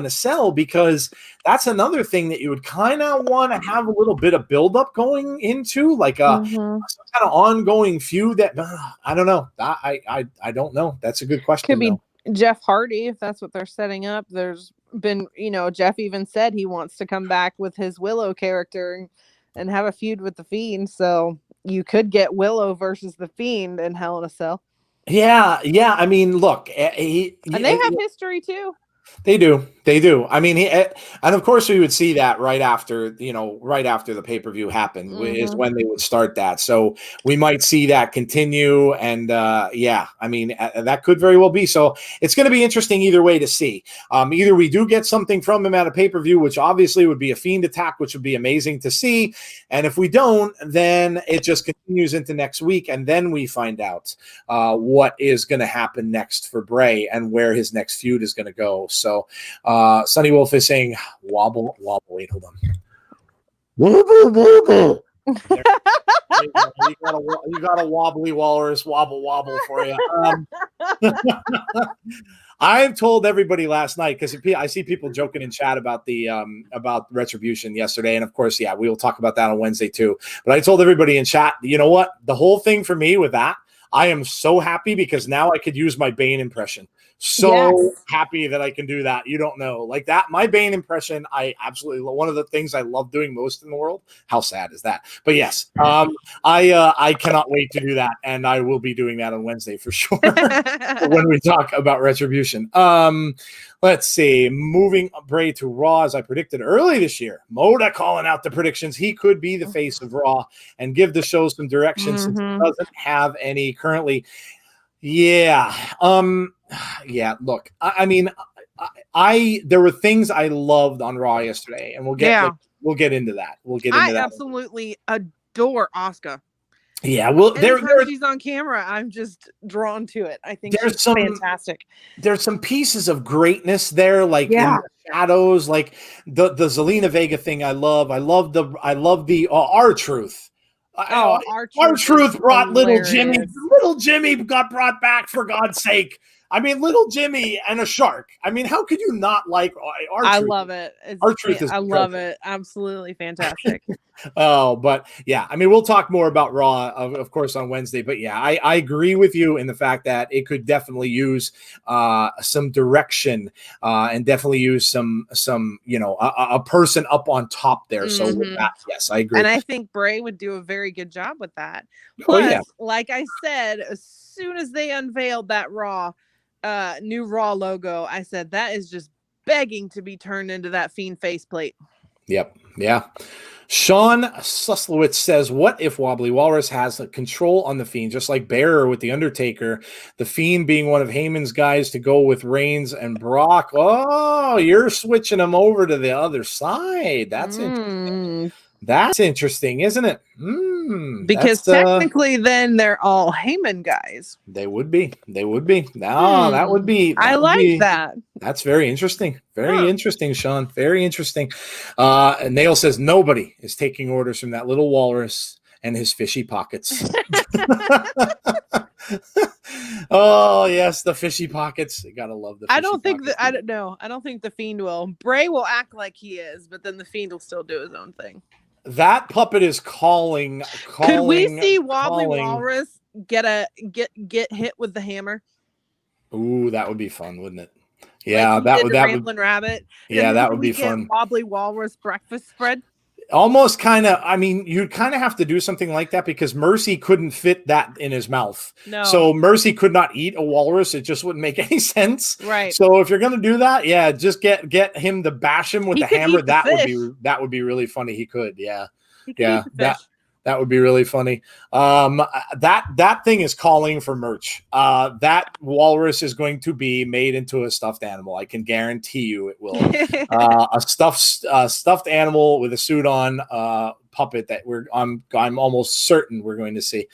a Cell? Because that's another thing that you would kind of want to have a little bit of buildup going into, like some kind of ongoing feud. That I don't know. I don't know. That's a good question. Could be Jeff Hardy if that's what they're setting up. There's been, Jeff even said he wants to come back with his Willow character and have a feud with the Fiend. So you could get Willow versus the Fiend in Hell in a Cell. Yeah. I mean, look, and they have history too. They do. I mean, and of course we would see that right after the pay-per-view happened is when they would start that. So we might see that continue. And I mean, that could very well be. So it's going to be interesting either way to see. Either we do get something from him at a pay-per-view, which obviously would be a Fiend attack, which would be amazing to see. And if we don't, then it just continues into next week. And then we find out what is going to happen next for Bray and where his next feud is going to go. So, Sunny Wolf is saying, wobble. Wait, hold on. You got a wobbly walrus, wobble for you. I've told everybody last night because I see people joking in chat about the about Retribution yesterday, and of course, we will talk about that on Wednesday too. But I told everybody in chat, you know what? The whole thing for me with that, I am so happy because now I could use my Bane impression. Happy that I can do that. You don't know, like that. My Bane impression, I absolutely love. One of the things I love doing most in the world. How sad is that? But yes, I cannot wait to do that, and I will be doing that on Wednesday for sure when we talk about Retribution. Let's see. Moving Bray to Raw, as I predicted early this year. Moda calling out the predictions. He could be the face of Raw and give the show some direction since he doesn't have any currently. Look, I mean, there were things I loved on Raw yesterday, and we'll get into that. I absolutely adore Asuka. Yeah, well, anytime she's on camera, I'm just drawn to it. I think she's fantastic. There's some pieces of greatness there, like in the shadows, like the Zelina Vega thing. I love the R-Truth. R-Truth brought little Jimmy. Little Jimmy got brought back, for God's sake. I mean, little Jimmy and a shark. I mean, how could you not like R-Truth? I love it. R-Truth is love it. Absolutely fantastic. But yeah, I mean, we'll talk more about Raw, of course, on Wednesday. But yeah, I agree with you in the fact that it could definitely use some direction and definitely use some a person up on top there. So with that, yes, I agree. And I think Bray would do a very good job with that. Plus, like I said, as soon as they unveiled that new Raw logo, I said that is just begging to be turned into that Fiend faceplate. Yep. Yeah. Sean Suslowitz says, what if Wobbly Walrus has a control on the Fiend, just like Bearer with The Undertaker, the Fiend being one of Heyman's guys to go with Reigns and Brock? Oh, you're switching them over to the other side. That's interesting. That's interesting, isn't it? Because technically then they're all Heyman guys. They would be. They would be. No, that would be. I like that. That's very interesting. Very interesting, Sean. Very interesting. And Nail says nobody is taking orders from that little walrus and his fishy pockets. Oh yes, the fishy pockets. You gotta love the fishy I don't think pockets. that I don't know. I don't think the Fiend will. Bray will act like he is, but then the Fiend will still do his own thing. That puppet is calling. Could we see Wobbly Walrus get hit with the hammer? Ooh, that would be fun, wouldn't it? Yeah, like that would Ramblin' Rabbit. Yeah, that would be fun. Wobbly Walrus breakfast spread. Almost kind of, I mean, you'd kind of have to do something like that because Mercy couldn't fit that in his mouth. No. So Mercy could not eat a walrus. It just wouldn't make any sense. Right. So if you're going to do that, yeah, just get him to bash him with the hammer. That would be really funny. He could. Yeah. Yeah. That would be really funny. That thing is calling for merch. That walrus is going to be made into a stuffed animal. I can guarantee you it will. A stuffed animal with a suit on, puppet that I'm almost certain we're going to see.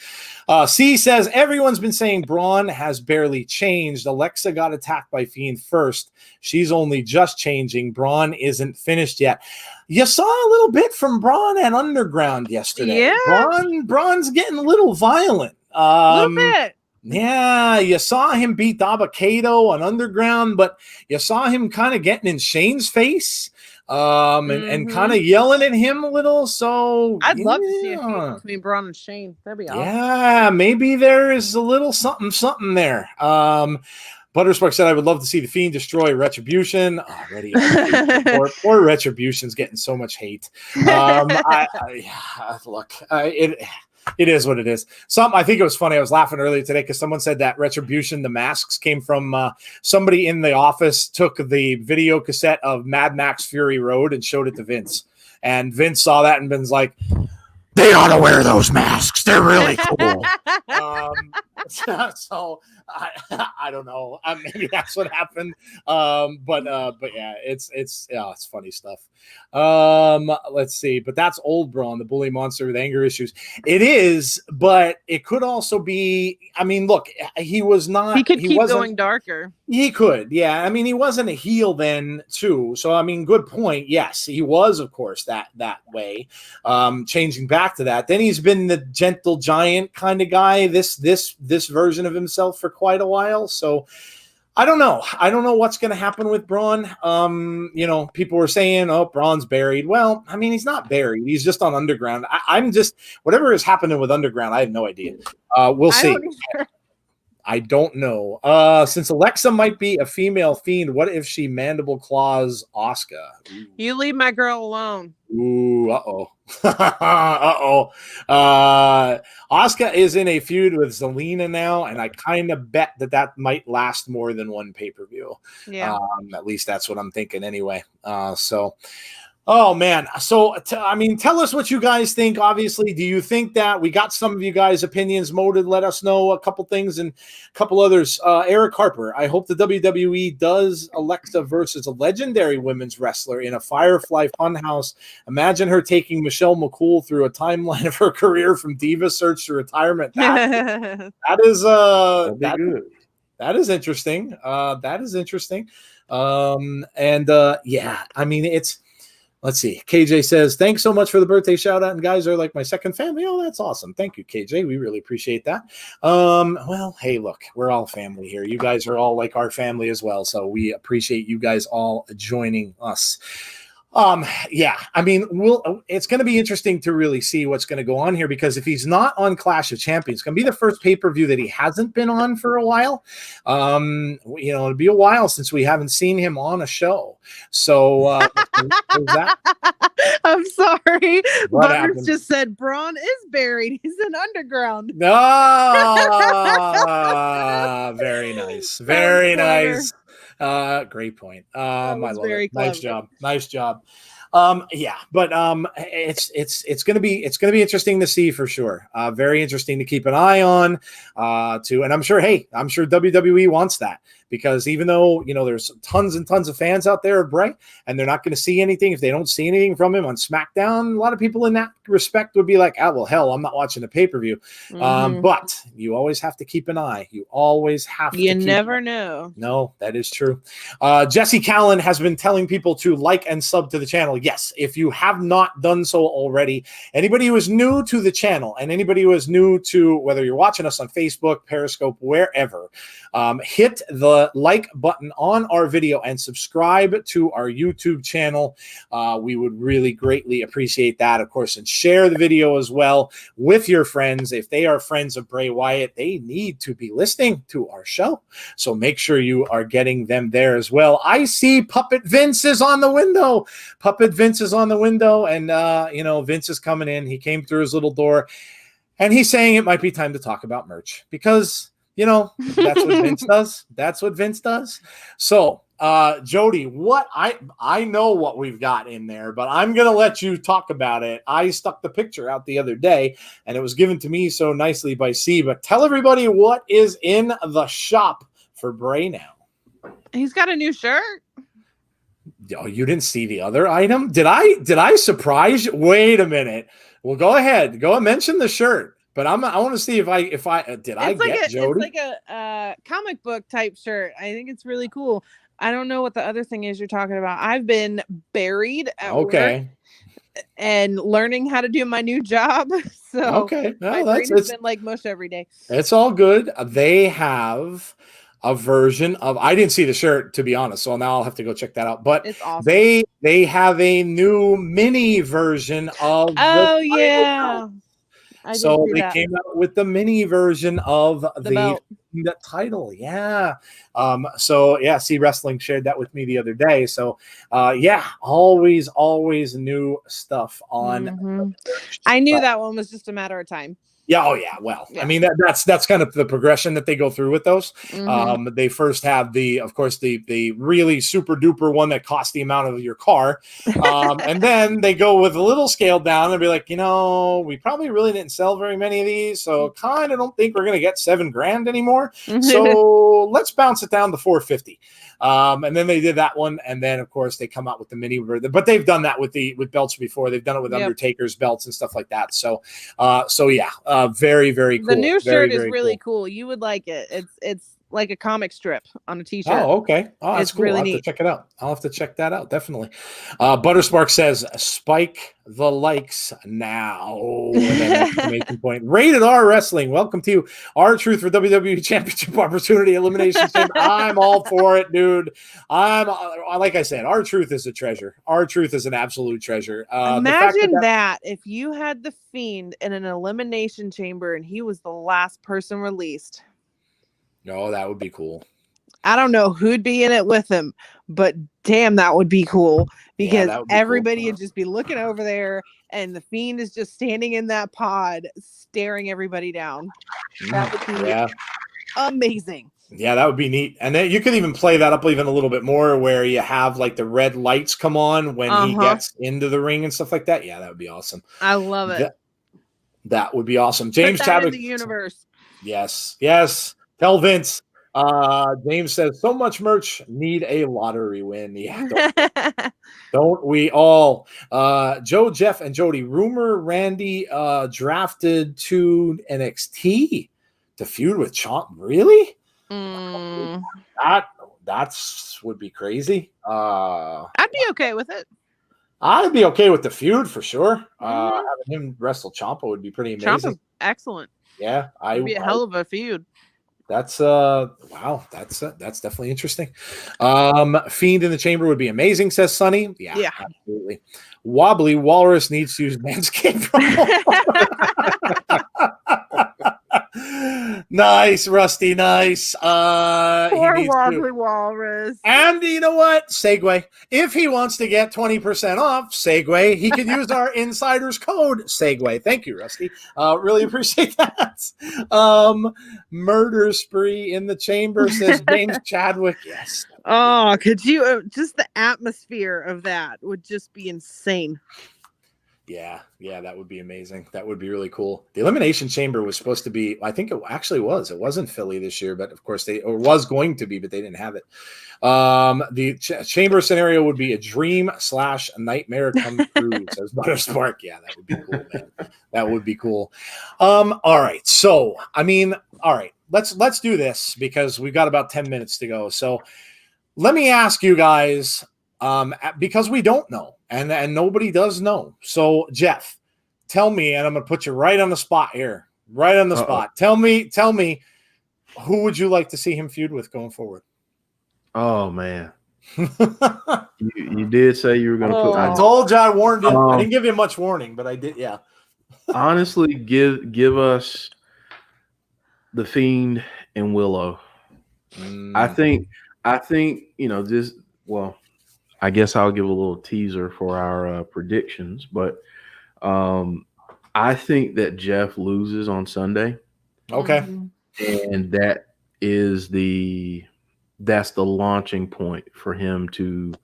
C says everyone's been saying Braun has barely changed. Alexa got attacked by Fiend first. She's only just changing. Braun isn't finished yet. You saw a little bit from Braun and Underground yesterday. Yeah. Braun's getting a little violent. A little bit. Yeah, you saw him beat Dabba-Kato on Underground, but you saw him kind of getting in Shane's face. And kind of yelling at him a little. So I'd love to see a feud between Braun and Shane. That'd be awesome. Yeah, maybe there is a little something there. Butterspark said, I would love to see the Fiend destroy Retribution. Already, poor Retribution's getting so much hate. Look, it is what it is. I think it was funny. I was laughing earlier today because someone said that Retribution, the masks came from somebody in the office took the video cassette of Mad Max Fury Road and showed it to Vince. And Vince saw that and Vin's like, they ought to wear those masks. They're really cool. So I don't know. Maybe that's what happened. But yeah, it's funny stuff. Let's see. But that's old Braun, the bully monster with anger issues. It is, but it could also be. I mean, look, he was not. He could keep going darker. He could, yeah. I mean, he wasn't a heel then, too. So, I mean, good point. Yes, he was, of course, that way. Changing back to that. Then he's been the gentle giant kind of guy. This version of himself for quite a while. So, I don't know. I don't know what's going to happen with Braun. People were saying, "Oh, Braun's buried." Well, I mean, he's not buried. He's just on Underground. I'm just whatever is happening with Underground. I have no idea. We'll see. I don't know. Since Alexa might be a female Fiend, what if she mandible claws Asuka? You leave my girl alone. Ooh, uh-oh. Asuka is in a feud with Zelina now, and I kind of bet that might last more than one pay-per-view. Yeah. At least that's what I'm thinking anyway. Oh, man. So, tell us what you guys think. Obviously, do you think that we got some of you guys' opinions molded? Let us know a couple things and a couple others. Eric Harper, I hope the WWE does Alexa versus a legendary women's wrestler in a Firefly Funhouse. Imagine her taking Michelle McCool through a timeline of her career from Diva Search to retirement. That is interesting. That is interesting. It's. Let's see. KJ says, thanks so much for the birthday shout out. And guys are like my second family. Oh, that's awesome. Thank you, KJ. We really appreciate that. Well, hey, look, we're all family here. You guys are all like our family as well. So we appreciate you guys all joining us. It's going to be interesting to really see what's going to go on here because if he's not on Clash of Champions, it's going to be the first pay-per-view that he hasn't been on for a while. It'll be a while since we haven't seen him on a show. So, I'm sorry. Butters just said Braun is buried. He's in Underground. No, very nice. Very nice. Great point. My lord. Nice job. Yeah, but it's gonna be interesting to see for sure. Very interesting to keep an eye on. And I'm sure WWE wants that, because even though there's tons and tons of fans out there of Bray, and they're not going to see anything if they don't see anything from him on SmackDown. A lot of people in that respect would be like, well, hell, I'm not watching the pay-per-view. But you always have to keep an eye. You always have to. You never know. No, that is true. Jesse Callan has been telling people to like and sub to the channel. Yes, if you have not done so already, anybody who is new to the channel and anybody who is new to, whether you're watching us on Facebook, Periscope, wherever, hit the like button on our video and subscribe to our YouTube channel. We would really greatly appreciate that, of course, and share the video as well with your friends. If they are friends of Bray Wyatt, they need to be listening to our show. So make sure you are getting them there as well. I see Puppet Vince is on the window. Puppet Vince is on the window, and Vince is coming in. He came through his little door, and he's saying it might be time to talk about merch, because that's what Vince does. That's what Vince does. So, Jodie, what I know what we've got in there, but I'm gonna let you talk about it. I stuck the picture out the other day, and it was given to me so nicely by C. But tell everybody what is in the shop for Bray now. He's got a new shirt. Oh, you didn't see the other item? Did I surprise you? Wait a minute. Well, go ahead. Go and mention the shirt. But I want to see if I get Jodie. It's like a comic book type shirt. I think it's really cool. I don't know what the other thing is you're talking about. I've been buried at work and learning how to do my new job. So my brain has been like mush every day. It's all good. They have a version of, I didn't see the shirt, to be honest, so now I'll have to go check that out. But it's awesome. They have a new mini version of so they came out with the mini version of the title. Yeah. See, Wrestling shared that with me the other day. So always new stuff on. I knew that one was just a matter of time. Yeah. Oh, yeah. Well, I mean, that's kind of the progression that they go through with those. They first have the really super duper one that costs the amount of your car. And then they go with a little scaled down and be like, we probably really didn't sell very many of these. So kind of don't think we're going to get $7,000 anymore. So let's bounce it down to $450. And then they did that one. And then, of course, they come out with the mini version. But they've done that with belts before. They've done it with Undertaker's belts and stuff like that. So very, very cool. The new shirt is really cool. You would like it. It's like a comic strip on a t-shirt. Oh, okay. Oh, that's cool. Really I'll have to check it out. I'll have to check that out. Definitely. Butterspark says, spike the likes now. Exclamation point. Rated R Wrestling. Welcome to R-Truth for WWE Championship Opportunity Elimination Chamber. I'm all for it, dude. Like I said, R-Truth is a treasure. R-Truth is an absolute treasure. Imagine that if you had the Fiend in an Elimination Chamber and he was the last person released. No, that would be cool. I don't know who'd be in it with him, but damn, that would be cool, because everybody would just be looking over there and the Fiend is just standing in that pod staring everybody down. That would be amazing. Yeah, that would be neat. And then you could even play that up even a little bit more, where you have like the red lights come on when he gets into the ring and stuff like that. Yeah, that would be awesome. I love it. That would be awesome. James Tabak in the universe. Yes. Tell Vince. James says, so much merch, need a lottery win. Yeah, don't we all? Joe, Jeff, and Jodie. Rumor Randy drafted to NXT to feud with Chomp. Really? That's would be crazy. I'd be okay with it. I'd be okay with the feud for sure. Having him wrestle Ciampa would be pretty amazing. Ciampa's excellent. Yeah, It'd be a hell of a feud. That's wow. That's definitely interesting. Fiend in the Chamber would be amazing, says Sonny. Yeah, absolutely. Wobbly Walrus needs to use Manscaped. Nice, Rusty. Nice. Poor He needs wobbly to. walrus. And you know what? Segue. If he wants to get 20% off, Segue, he could use our insider's code, Segue. Thank you, Rusty. Really appreciate that. Murder spree in the chamber, says James Chadwick. Yes. Oh, could you just the atmosphere of that would just be insane. Yeah, that would be amazing. That would be really cool. The Elimination Chamber was supposed to be, I think it actually was. It wasn't Philly this year, but of course or was going to be, but they didn't have it. The chamber scenario would be a dream / a nightmare come true, says Butterspark. Yeah, that would be cool, man. That would be cool. All right. So, all right, let's do this because we've got about 10 minutes to go. So let me ask you guys, because we don't know. And nobody does know. So, Jeff, tell me, and I'm going to put you right on the spot here. Right on the spot. Tell me, who would you like to see him feud with going forward? Oh, man. you did say you were going to put I told you, I warned you. I didn't give you much warning, but I did, yeah. Honestly, give us the Fiend and Willow. I think, this, well, I guess I'll give a little teaser for our predictions, but I think that Jeff loses on Sunday. Okay. And that's the launching point for him to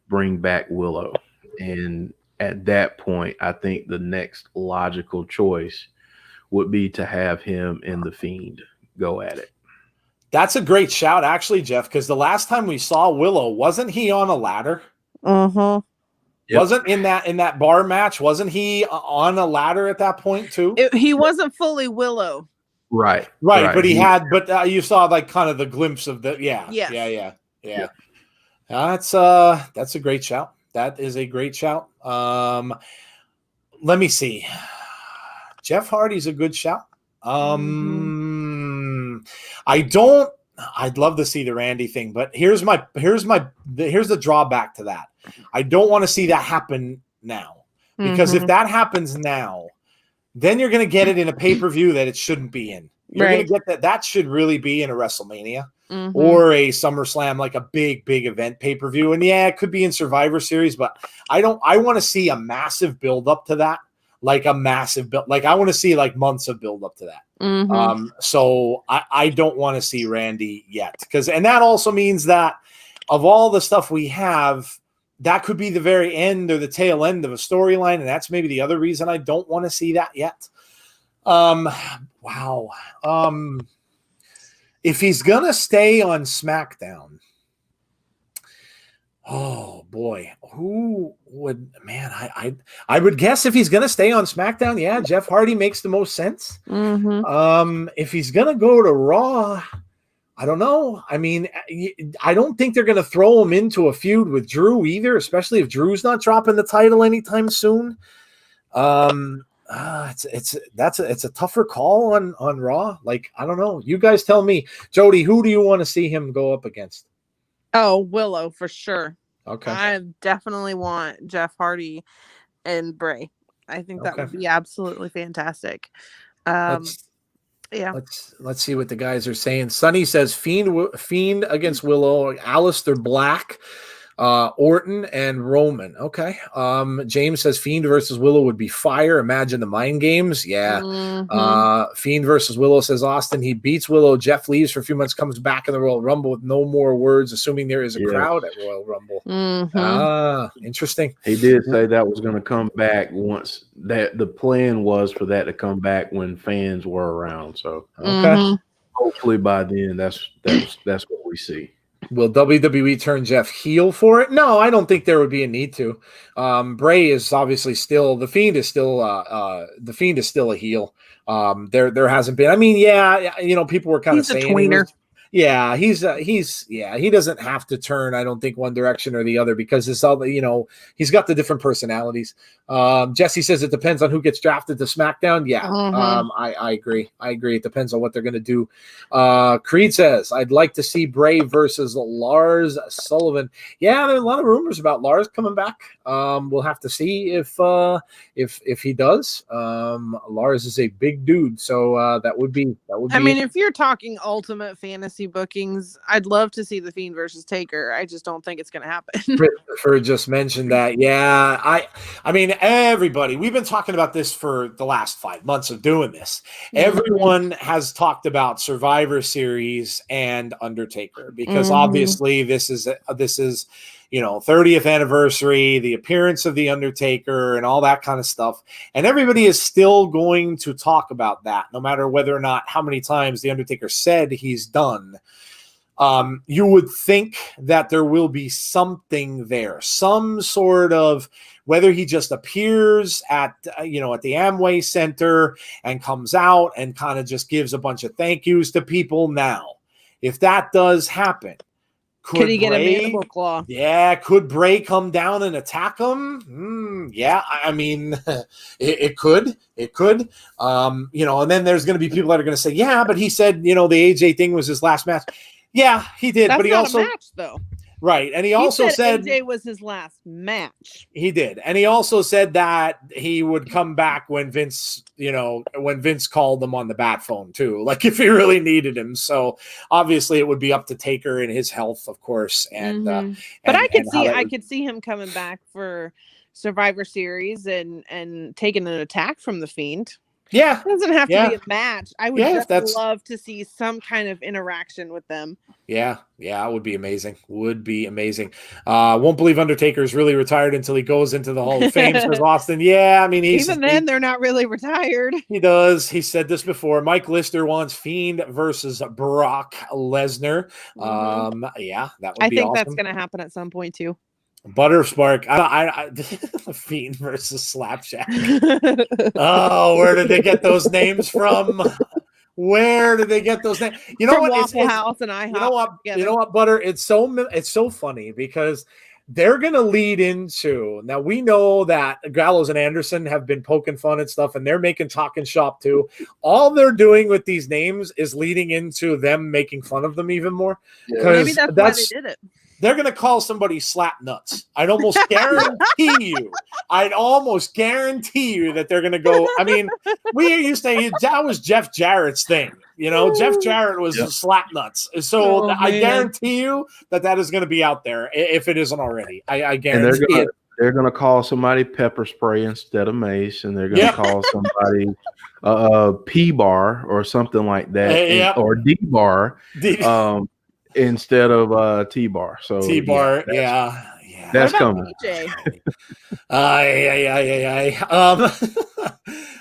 bring back Willow. And at that point, I think the next logical choice would be to have him and the Fiend go at it. That's a great shout, actually, Jeff, because the last time we saw Willow, wasn't he on a ladder? Uh-huh. Yep. Wasn't in that bar match? Wasn't he on a ladder at that point too? He wasn't fully Willow. Right. But he had. But you saw like kind of the glimpse of the. Yeah. That's a great shout. That is a great shout. Let me see. Jeff Hardy's a good shout. I'd love to see the Randy thing, but here's the drawback to that. I don't want to see that happen now, because if that happens now, then you're going to get it in a pay-per-view that it shouldn't be in. You're going to get that should really be in a WrestleMania or a SummerSlam, like a big event pay-per-view. And yeah, it could be in Survivor Series, but I want to see a massive build up to that. Like a massive build, like I want to see like months of build up to that. So I don't want to see Randy yet, and that also means that of all the stuff we have, that could be the very end or the tail end of a storyline, and that's maybe the other reason I don't want to see that yet. Wow. If he's gonna stay on SmackDown, oh boy, who would, man, I would guess if he's gonna stay on SmackDown, yeah, Jeff Hardy makes the most sense. If he's gonna go to Raw, I don't know. I mean, I don't think they're gonna throw him into a feud with Drew either, especially if Drew's not dropping the title anytime soon. It's a tougher call on Raw. Like, I don't know. You guys tell me. Jodie, who do you want to see him go up against? Oh, Willow for sure. Okay. I definitely want Jeff Hardy and Bray. I think that would be absolutely fantastic. Let's see what the guys are saying. Sonny says Fiend against Willow, Aleister Black, Orton, and Roman. Okay. James says Fiend versus Willow would be fire. Imagine the mind games. Yeah. Fiend versus Willow, says Austin. He beats Willow. Jeff leaves for a few months, comes back in the Royal Rumble with no more words, assuming there is a crowd at Royal Rumble. Interesting. He did say that was going to come back once that the plan was for that to come back when fans were around. So hopefully by then that's what we see. Will WWE turn Jeff heel for it? No, I don't think there would be a need to. Bray is obviously still, the Fiend is still a heel. There hasn't been. I mean, yeah, people were kind of saying tweener. Yeah, he doesn't have to turn, I don't think, one direction or the other, because it's all, he's got the different personalities. Jesse says it depends on who gets drafted to SmackDown. Yeah, I agree. It depends on what they're going to do. Creed says, I'd like to see Bray versus Lars Sullivan. Yeah, there are a lot of rumors about Lars coming back. We'll have to see if he does. Lars is a big dude, so that would be. I mean, if you're talking ultimate fantasy bookings, I'd love to see the Fiend versus Taker. I just don't think it's going to happen. Christopher just mentioned that. Yeah, I mean, everybody, we've been talking about this for the last 5 months of doing this. Everyone has talked about Survivor Series and Undertaker, because obviously this is 30th anniversary, the appearance of the Undertaker, and all that kind of stuff. And everybody is still going to talk about that, no matter whether or not how many times the Undertaker said he's done. You would think that there will be something there, some sort of, whether he just appears at the Amway Center and comes out and kind of just gives a bunch of thank yous to people. Now, if that does happen, could he get a mandible claw? Yeah, could Bray come down and attack him? Yeah, I mean, it could. And then there's going to be people that are going to say, yeah, but he said, the AJ thing was his last match. Yeah, he did. That's but he not also a match, though. Right, and he also said AJ was his last match. He did, and he also said that he would come back when Vince called him on the bat phone too, like if he really needed him. So obviously, it would be up to Taker and his health, of course. And but I could see him coming back for Survivor Series and taking an attack from the Fiend. Yeah, it doesn't have to be a match. I would just love to see some kind of interaction with them. Yeah, it would be amazing. Won't believe Undertaker's really retired until he goes into the Hall of Fame, says Austin. Yeah, I mean, they're not really retired. He does. He said this before. Mike Lister wants Fiend versus Brock Lesnar. Yeah, that would be awesome. I think that's going to happen at some point too. Butterspark, I Fiend versus Slapjack. Oh, where did they get those names from? Where did they get those names? You know what? Waffle House and IHOP. You know what, Butter? It's so funny because they're gonna lead into, now we know that Gallows and Anderson have been poking fun and stuff, and they're making talking shop too. All they're doing with these names is leading into them making fun of them even more. Yeah. Maybe that's why they did it. They're going to call somebody slap nuts. I'd almost guarantee you that they're going to go. I mean, we used to, that was Jeff Jarrett's thing. Jeff Jarrett was slap nuts. So I guarantee you that is going to be out there if it isn't already. I guarantee it. They're going to call somebody pepper spray instead of mace, and they're going to call somebody P-bar or something like that, or D-bar. Instead of T-bar. So T-bar, that's coming.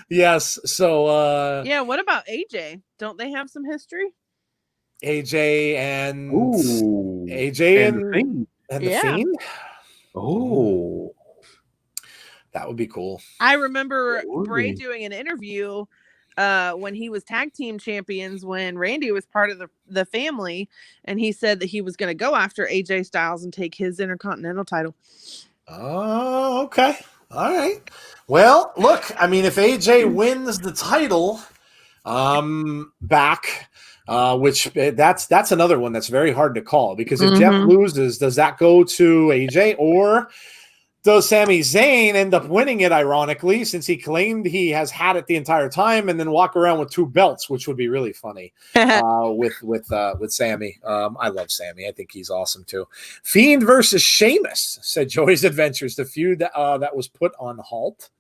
Yes. So what about AJ? Don't they have some history? AJ and the Fiend. Oh, that would be cool. I remember Bray doing an interview when he was tag team champions, when Randy was part of the family, and he said that he was going to go after AJ Styles and take his Intercontinental title. Oh, okay. All right. Well, look, I mean, if AJ wins the title back, which that's another one that's very hard to call, because if Jeff loses, does that go to AJ, or does Sami Zayn end up winning it, ironically, since he claimed he has had it the entire time, and then walk around with 2 belts, which would be really funny with Sami. I love Sami. I think he's awesome too. Fiend versus Sheamus, said Joey's Adventures, the feud that was put on halt.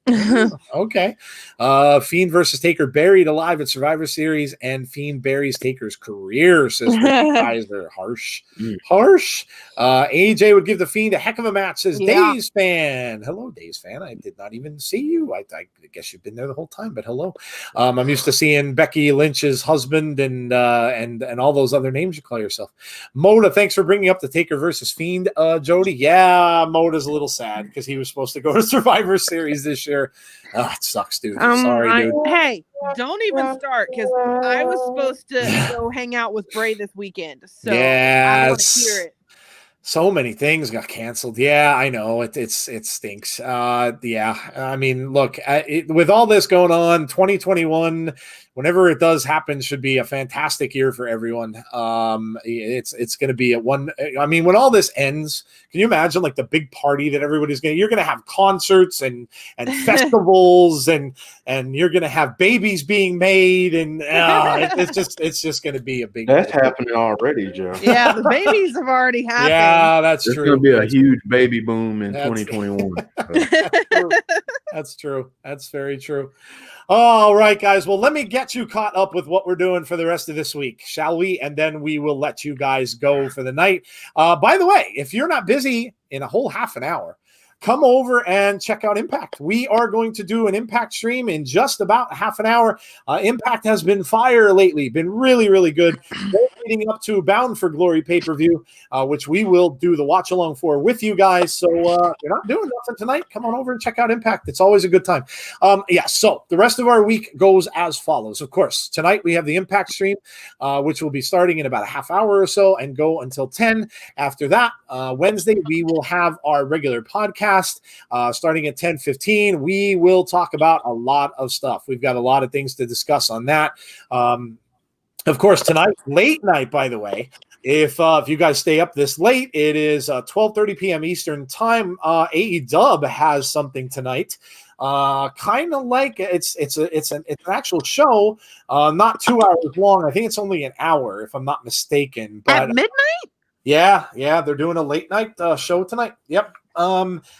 Okay. Fiend versus Taker buried alive at Survivor Series, and Fiend buries Taker's career, says Ricky Kaiser. Harsh. AJ would give the Fiend a heck of a match, says Dave's fan. Hello, Dave's fan. I did not even see you. I guess you've been there the whole time, but hello. I'm used to seeing Becky Lynch's husband and all those other names you call yourself. Moda, thanks for bringing up the Taker versus Fiend, Jodie. Yeah, Moda's a little sad because he was supposed to go to Survivor Series this year. It sucks, dude. Sorry, dude. Hey, Don't even start, because I was supposed to go hang out with Bray this weekend, so I want to Yes. hear it. So many things got canceled. Yeah, I know it stinks. Yeah, I mean, look, with all this going on, 2021, whenever it does happen, should be a fantastic year for everyone. It's going to be I mean, when all this ends, can you imagine like the big party that you're going to have concerts and festivals and you're going to have babies being made and it's just going to be a big. That's happening already, Joe. Yeah, the babies have already happened. Yeah, that's There's true. going to be a huge baby boom in That's- 2021. That's true. That's very true. All right, guys. Well, let me get you caught up with what we're doing for the rest of this week, shall we? And then we will let you guys go for the night. By the way, if you're not busy in a whole half an hour, come over and check out Impact. We are going to do an Impact stream in just about half an hour. Impact has been fire lately, been really, really good. They're leading up to Bound for Glory pay-per-view, which we will do the watch-along for with you guys. So you're not doing nothing tonight, come on over and check out Impact. It's always a good time. So the rest of our week goes as follows. Of course, tonight we have the Impact stream, which will be starting in about a half hour or so and go until 10. After that, Wednesday, we will have our regular podcast. Starting at 10:15, we will talk about a lot of stuff. We've got a lot of things to discuss on that. Of course, tonight, late night, by the way. If you guys stay up this late, it is 12:30 p.m. Eastern time. AEW has something tonight. Kind of like it's an actual show, not 2 hours long. I think it's only an hour, if I'm not mistaken. But At midnight? Yeah, they're doing a late night show tonight. Yep.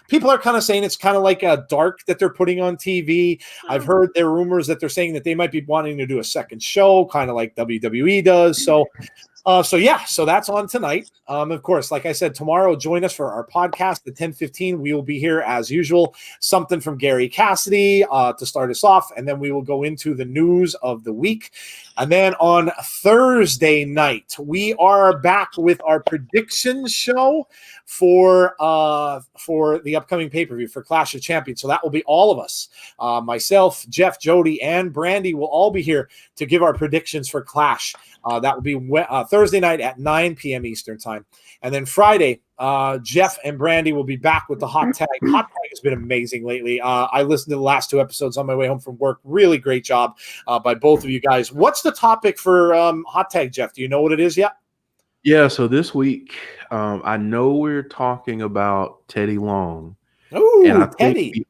People are kind of saying it's kind of like a dark that they're putting on TV. I've heard there are rumors that they're saying that they might be wanting to do a second show, kind of like WWE does. So that's on tonight. Of course, like I said, tomorrow, join us for our podcast at 10:15. We will be here as usual. Something from Gary Cassidy to start us off, and then we will go into the news of the week. And then on Thursday night, we are back with our prediction show for the upcoming pay-per-view for Clash of Champions. So that will be all of us. Myself, Jeff, Jodie, and Brandy will all be here to give our predictions for Clash. That will be Thursday night at 9 p.m. Eastern time. And then Friday, Jeff and Brandy will be back with the Hot Tag. Hot Tag has been amazing lately. I listened to the last 2 episodes on my way home from work. Really great job by both of you guys. What's the topic for Hot Tag, Jeff? Do you know what it is yet? Yeah, so this week, I know we're talking about Teddy Long. Oh, and I Teddy. think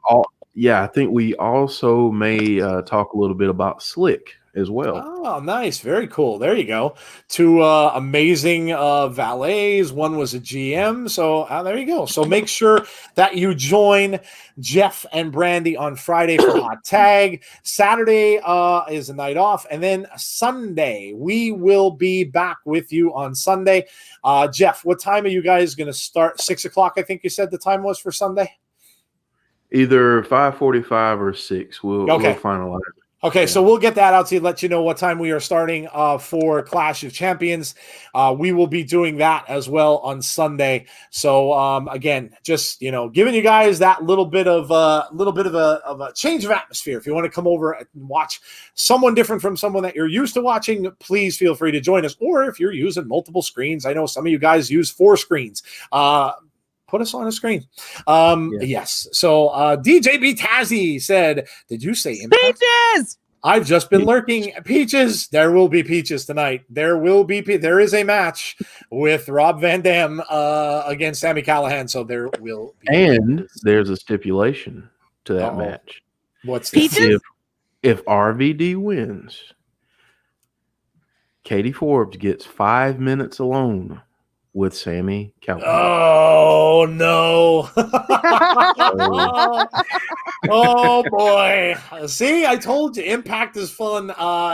I think we also may talk a little bit about Slick as well. Oh, nice. Very cool. There you go. 2 amazing valets. One was a GM. So there you go. So make sure that you join Jeff and Brandy on Friday for Hot Tag. Saturday is a night off. And then Sunday, we will be back with you on Sunday. Jeff, what time are you guys going to start? 6 o'clock, I think you said the time was for Sunday? Either 5:45 or 6. We'll finalize it. Okay, so we'll get that out to you, let you know what time we are starting for Clash of Champions. We will be doing that as well on Sunday. So again, just giving you guys that little bit of a change of atmosphere. If you want to come over and watch someone different from someone that you're used to watching, please feel free to join us. Or if you're using multiple screens, I know some of you guys use 4 screens. Put us on a screen. Yes. So DJ B Tazzy said, did you say Impact? Peaches! I've just been lurking. Peaches. There will be peaches tonight. There is a match with Rob Van Dam against Sami Callihan. So there will be. And there's a stipulation to that match. What's peaches? If RVD wins, Katie Forbes gets 5 minutes alone with Sami Callihan. Oh no! Oh boy! See, I told you, Impact is fun.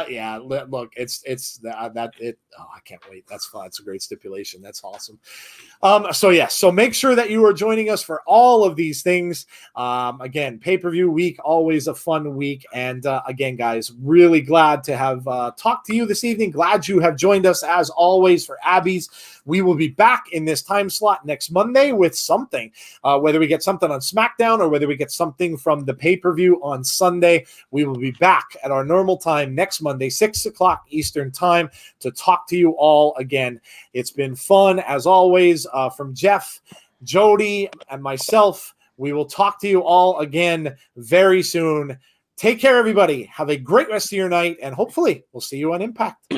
Yeah. Look, it's that. Oh, I can't wait. That's fun. It's a great stipulation. That's awesome. So make sure that you are joining us for all of these things. Again, pay-per-view week, always a fun week. And again, guys, really glad to have talked to you this evening. Glad you have joined us as always for Abby's. We will be be back in this time slot next Monday with something, whether we get something on SmackDown or whether we get something from the pay-per-view on Sunday. We will be back at our normal time next Monday, 6 o'clock Eastern time, to talk to you all again. It's been fun, as always, from Jeff, Jodie, and myself. We will talk to you all again very soon. Take care, everybody. Have a great rest of your night, and hopefully we'll see you on Impact.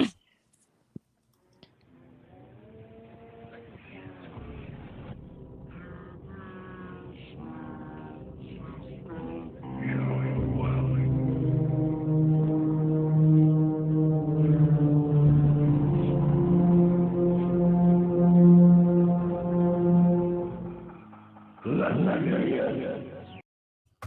La, la, la, la, la.